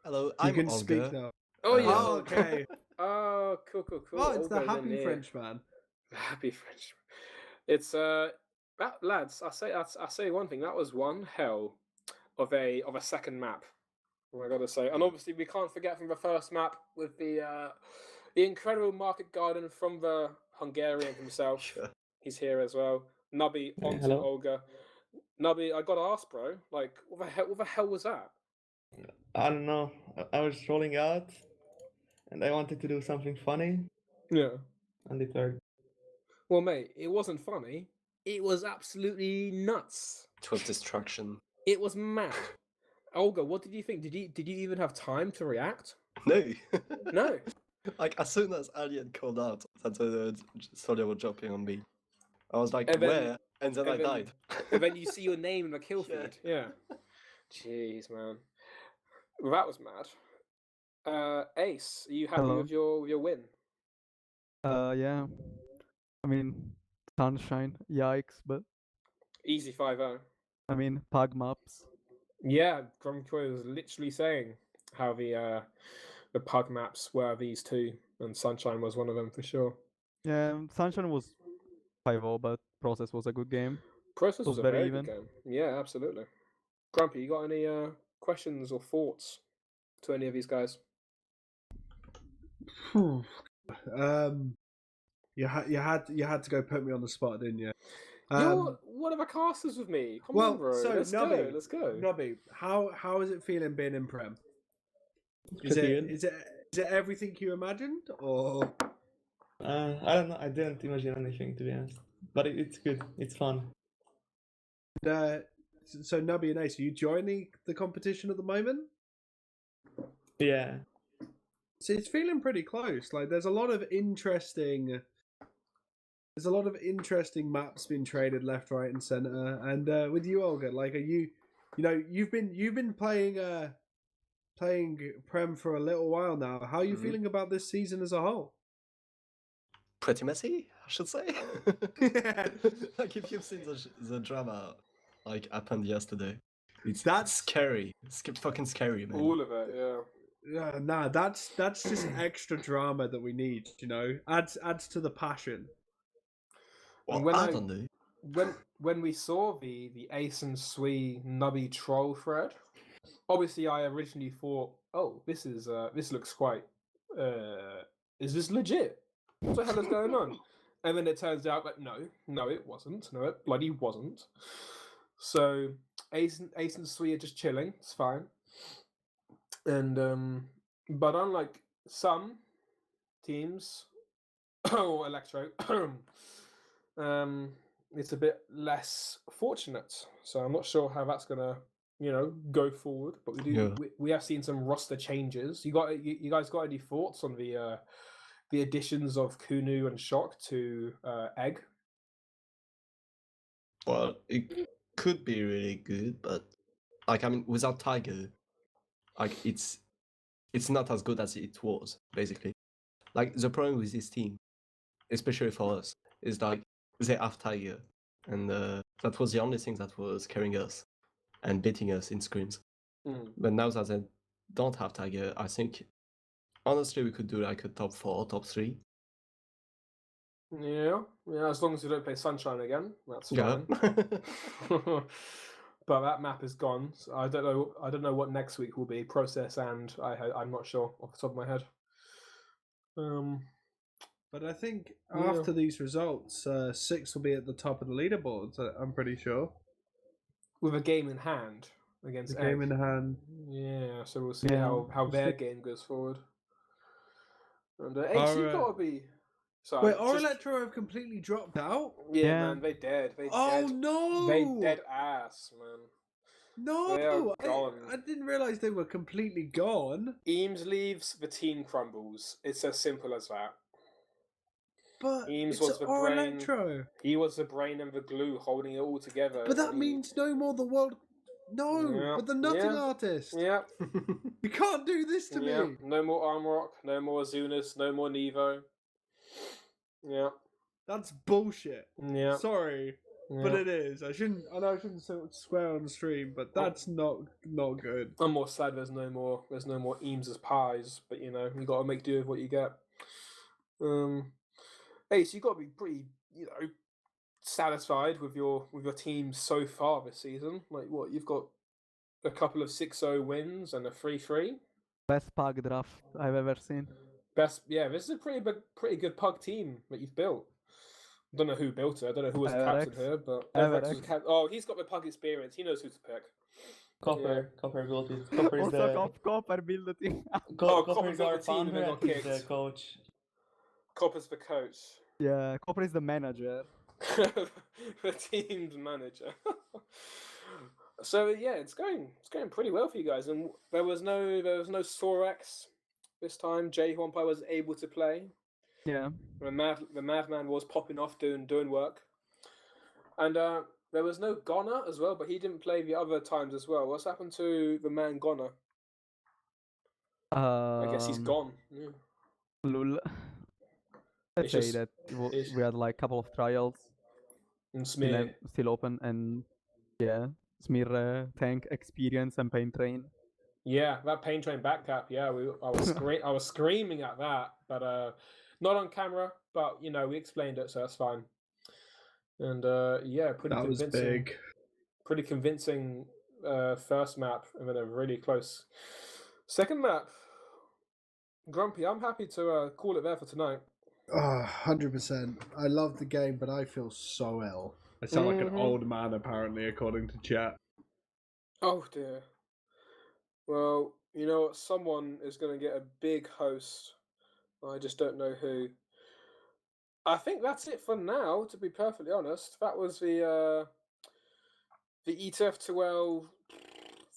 Speaker 3: Hello,
Speaker 2: you can Olga. Speak now.
Speaker 1: Oh yeah.
Speaker 2: Oh, okay.
Speaker 1: Oh, cool.
Speaker 2: Oh, it's the happy Frenchman.
Speaker 1: The happy Frenchman. It's lads. I say one thing. That was one hell of a second map. I gotta say, and obviously we can't forget from the first map with the incredible market garden from the Hungarian himself.
Speaker 3: Sure.
Speaker 1: He's here as well. Nubby onto Olga. Nubby, I gotta ask, bro. Like, what the hell was that?
Speaker 4: I don't know. I was rolling out, and I wanted to do something funny.
Speaker 1: Yeah.
Speaker 4: And it worked.
Speaker 1: Well, mate, it wasn't funny. It was absolutely nuts.
Speaker 3: It was destruction.
Speaker 1: It was mad. Olga, what did you think? Did you even have time to react?
Speaker 3: No.
Speaker 1: No.
Speaker 3: Like, as soon as Alien called out that the soldier was jumping on me, I was like,
Speaker 1: and then,
Speaker 3: where? And then I died.
Speaker 1: And then you see your name in the kill feed. Yeah. Jeez, man. Well, that was mad. Ace, are you happy with your win?
Speaker 5: Yeah. I mean, Sunshine, yikes, but...
Speaker 1: Easy 5-0.
Speaker 5: I mean, pug maps.
Speaker 1: Yeah, GrumpyKoi was literally saying how the pug maps were these two, and Sunshine was one of them for sure.
Speaker 5: Yeah, Sunshine was 5-0, but Process was a good game.
Speaker 1: Process was a very good game. Yeah, absolutely. Grumpy, you got any questions or thoughts to any of these guys?
Speaker 2: You had to go put me on the spot, didn't you?
Speaker 1: You're one of the casters with me. Come on, bro.
Speaker 2: So
Speaker 1: let's go.
Speaker 2: Nubby, how is it feeling being in Prem? Is it everything you imagined, or?
Speaker 4: I don't know. I didn't imagine anything, to be honest. but it's good. It's fun.
Speaker 2: So Nubby and Ace, are you joining the competition at the moment?
Speaker 4: Yeah.
Speaker 2: So it's feeling pretty close. Like there's a lot of interesting maps being traded left, right, and center. And with you, Olga, like, are you know, you've been playing Prem for a little while now. How are you feeling about this season as a whole?
Speaker 3: Pretty messy, I should say. Like if you've seen the drama like happened yesterday, that's scary. It's fucking scary, man.
Speaker 1: All of it, yeah.
Speaker 2: Yeah, nah, that's just extra drama that we need. You know, adds to the passion.
Speaker 3: Well,
Speaker 1: when
Speaker 3: I don't know.
Speaker 1: When we saw the Ace and Sui Nubby troll thread, obviously I originally thought, oh, this looks quite. Is this legit? What the hell is going on? And then it turns out that no, it wasn't. No, it bloody wasn't. So Ace and Sui are just chilling. It's fine. And but unlike some teams or Electro, it's a bit less fortunate. So I'm not sure how that's gonna, go forward. But we have seen some roster changes. You guys got any thoughts on the additions of Kunu and Shock to Egg?
Speaker 3: Well, it could be really good, but like I mean, without Tiger, like it's not as good as it was, basically. Like the problem with this team, especially for us, is like they have Tiger, and that was the only thing that was carrying us and beating us in scrims. But now that they don't have Tiger, I think honestly we could do like a top 4, top 3.
Speaker 1: Yeah, as long as we don't play Sunshine again, that's fine. But that map is gone. So I don't know what next week will be. Process and I'm not sure off the top of my head.
Speaker 2: But I think after these results, 6 will be at the top of the leaderboards. I'm pretty sure.
Speaker 1: With a game in hand against
Speaker 2: The game
Speaker 1: Egg.
Speaker 2: in hand.
Speaker 1: Yeah, so we'll see how their game goes forward. And Ace, you gotta be. Sorry,
Speaker 2: wait, our Electro have completely dropped out?
Speaker 1: Yeah, man, they dead.
Speaker 2: No!
Speaker 1: They dead ass, man.
Speaker 2: No!
Speaker 1: They are gone.
Speaker 2: I didn't realize they were completely gone.
Speaker 1: Eames leaves, the team crumbles. It's as simple as that.
Speaker 2: But
Speaker 1: Eames
Speaker 2: it's
Speaker 1: was the
Speaker 2: our
Speaker 1: brain.
Speaker 2: Electro.
Speaker 1: He was the brain and the glue holding it all together.
Speaker 2: But that means no more the world. No, but the Nutting Artist.
Speaker 1: Yeah.
Speaker 2: You can't do this to me.
Speaker 1: No more Armrock, no more Azunas, no more Nevo. Yeah.
Speaker 2: That's bullshit.
Speaker 1: Yeah.
Speaker 2: Sorry.
Speaker 1: Yeah.
Speaker 2: But it is. I know I shouldn't swear on stream, but that's not good.
Speaker 1: I'm more sad there's no more Eames as pies, but you gotta make do with what you get. Ace, you gotta be pretty, satisfied with your team so far this season. Like what, you've got a couple of 6-0 wins and a 3-3.
Speaker 5: Best pug draft I've ever seen.
Speaker 1: This is a pretty good pug team that you've built. I don't know who built it. I don't know who was the captain here, but oh, he's got the pug experience. He knows who to pick.
Speaker 4: Copper built it. Copper is the
Speaker 5: Copper built the team.
Speaker 4: Copper is our
Speaker 1: the team and
Speaker 4: founder
Speaker 1: then
Speaker 4: and
Speaker 1: got
Speaker 4: he's the
Speaker 1: kicked.
Speaker 4: coach.
Speaker 1: Copper's the coach.
Speaker 5: Yeah, Copper is the manager.
Speaker 1: The team's manager. So yeah, it's going pretty well for you guys. And there was no Sorex this time. Yohn was able to play.
Speaker 5: Yeah.
Speaker 1: The madman was popping off doing work. And there was no Goner as well, but he didn't play the other times as well. What's happened to the man Goner? I guess he's gone. Yeah.
Speaker 5: Lul. Let's say that we had like a couple of trials.
Speaker 1: And Smear.
Speaker 5: Still open, and yeah, Smear tank experience and pain train.
Speaker 1: Yeah, that pain train backcap. Yeah, I was screaming at that, but not on camera. But we explained it, so that's fine. And yeah, pretty convincing.
Speaker 2: Was big.
Speaker 1: Pretty convincing first map, and then a really close second map. Grumpy, I'm happy to call it there for tonight.
Speaker 2: 100%. I love the game, but I feel so ill. I sound like an old man, apparently, according to chat.
Speaker 1: Oh dear. Well, someone is going to get a big host. I just don't know who. I think that's it for now. To be perfectly honest, that was the ETF2L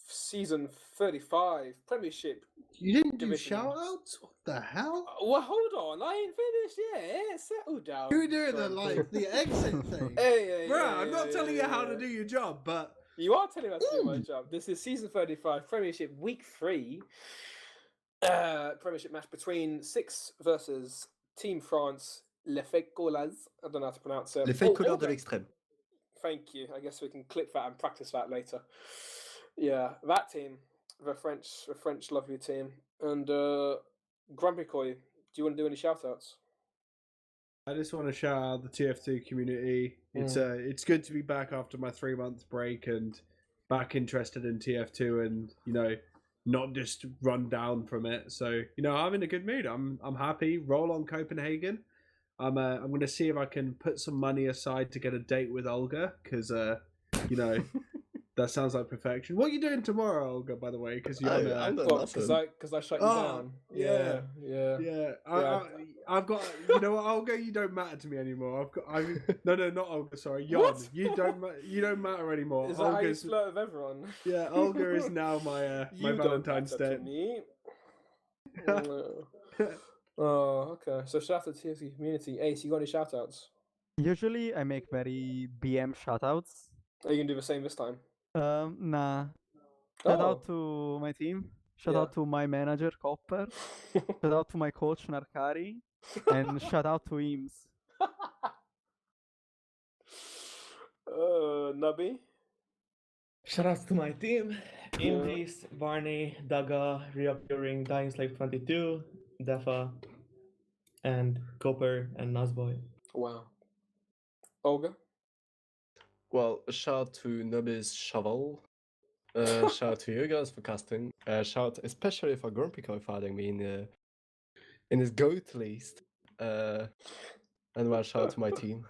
Speaker 1: season 35 Premiership.
Speaker 2: You didn't do
Speaker 1: Division.
Speaker 2: shout outs? What the hell?
Speaker 1: Well, hold on, I ain't finished yet. Settle down.
Speaker 2: You were doing the
Speaker 1: Grumpy.
Speaker 2: exit thing.
Speaker 1: Hey,
Speaker 2: Bruh, I'm not telling you how to do your job, but
Speaker 1: You are telling me how to do my job. This is season 35 Premiership Week 3. Premiership match between 6 versus Team France. Les fakecallers. I don't know how to pronounce it.
Speaker 3: Les fakecallers de
Speaker 1: okay.
Speaker 3: l'extrême.
Speaker 1: Thank you. I guess we can clip that and practice that later. Yeah, that team, the French lovely team. And GrumpyKoi, do you want to do any shout outs?
Speaker 2: I just want to shout out the TF2 community. It's good to be back after my 3-month break and back interested in TF2 and not just run down from it. So I'm in a good mood. I'm happy. Roll on Copenhagen. I'm going to see if I can put some money aside to get a date with Olga because that sounds like perfection. What are you doing tomorrow, Olga? By the way, because you're
Speaker 1: because I shut you down. Yeah.
Speaker 2: I've got. You know what, Olga? You don't matter to me anymore. No, not Olga. Sorry, Yohn.
Speaker 1: What?
Speaker 2: You don't matter anymore.
Speaker 1: Is that how you flirt with everyone?
Speaker 2: Yeah, Olga is now my my Valentine's Day.
Speaker 1: Oh, okay. So shout out to the TFC community. Ace, you got any shout outs?
Speaker 5: Usually I make very BM shoutouts.
Speaker 1: Are you gonna do the same this time?
Speaker 5: Nah. Shout out to my team. Shout out to my manager, Copper. Shout out to my coach, Narkari. And shout out to Eames.
Speaker 1: Nubby?
Speaker 4: Shout out to my team. Indis, Barney, Daga, reappearing, Dying Slave 22, Defa, and Copper and Nazboy.
Speaker 1: Wow. Olga?
Speaker 3: Well, a shout out to Nubby's Shovel. Shout out to you guys for casting. Shout especially for GrumpyKoi for adding me in his GOAT list. And well, shout out to my team.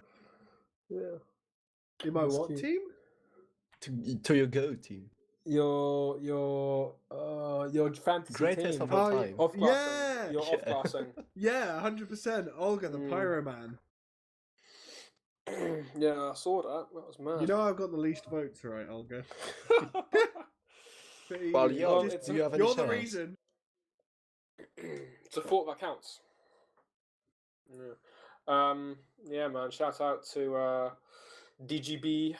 Speaker 1: Yeah.
Speaker 2: In my what team?
Speaker 3: To your GOAT team.
Speaker 1: Your fantasy
Speaker 3: Greatest
Speaker 1: team.
Speaker 3: of all time.
Speaker 2: Yeah.
Speaker 1: You're off-classing.
Speaker 2: Yeah, 100%. Olga, the Pyro Man.
Speaker 1: Yeah, I saw that. That was mad.
Speaker 2: You know I've got the least votes, right, Olga?
Speaker 3: Well,
Speaker 2: you're
Speaker 3: do you have any
Speaker 2: the reason.
Speaker 1: It's a thought that counts. Yeah, man. Shout out to DGB.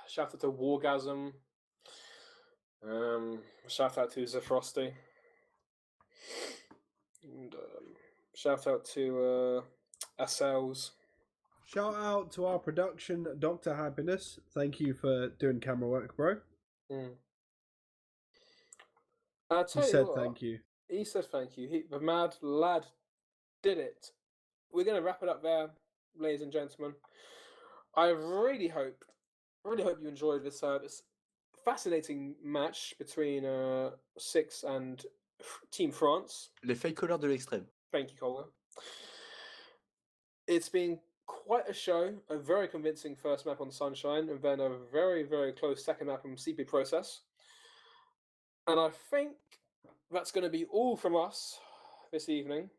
Speaker 1: Shout out to Wargasm. Shout out to Zefrosty. And shout out to SLs.
Speaker 2: Shout out to our production, DrHappiness. Thank you for doing camera work, bro.
Speaker 1: He
Speaker 2: said thank you.
Speaker 1: He said thank you. The mad lad did it. We're going to wrap it up there, ladies and gentlemen. I really hope you enjoyed this fascinating match between 6 and Team France.
Speaker 3: Les fakecallers de l'extrême.
Speaker 1: Thank you, Colin. It's been quite a show, a very convincing first map on Sunshine, and then a very, very close second map on CP Process. And I think that's going to be all from us this evening.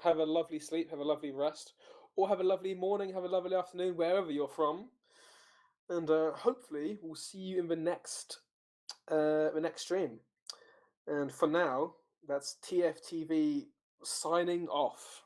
Speaker 1: Have a lovely sleep, have a lovely rest, or have a lovely morning, have a lovely afternoon, wherever you're from. And hopefully we'll see you in the next stream. And for now, that's TFTV signing off.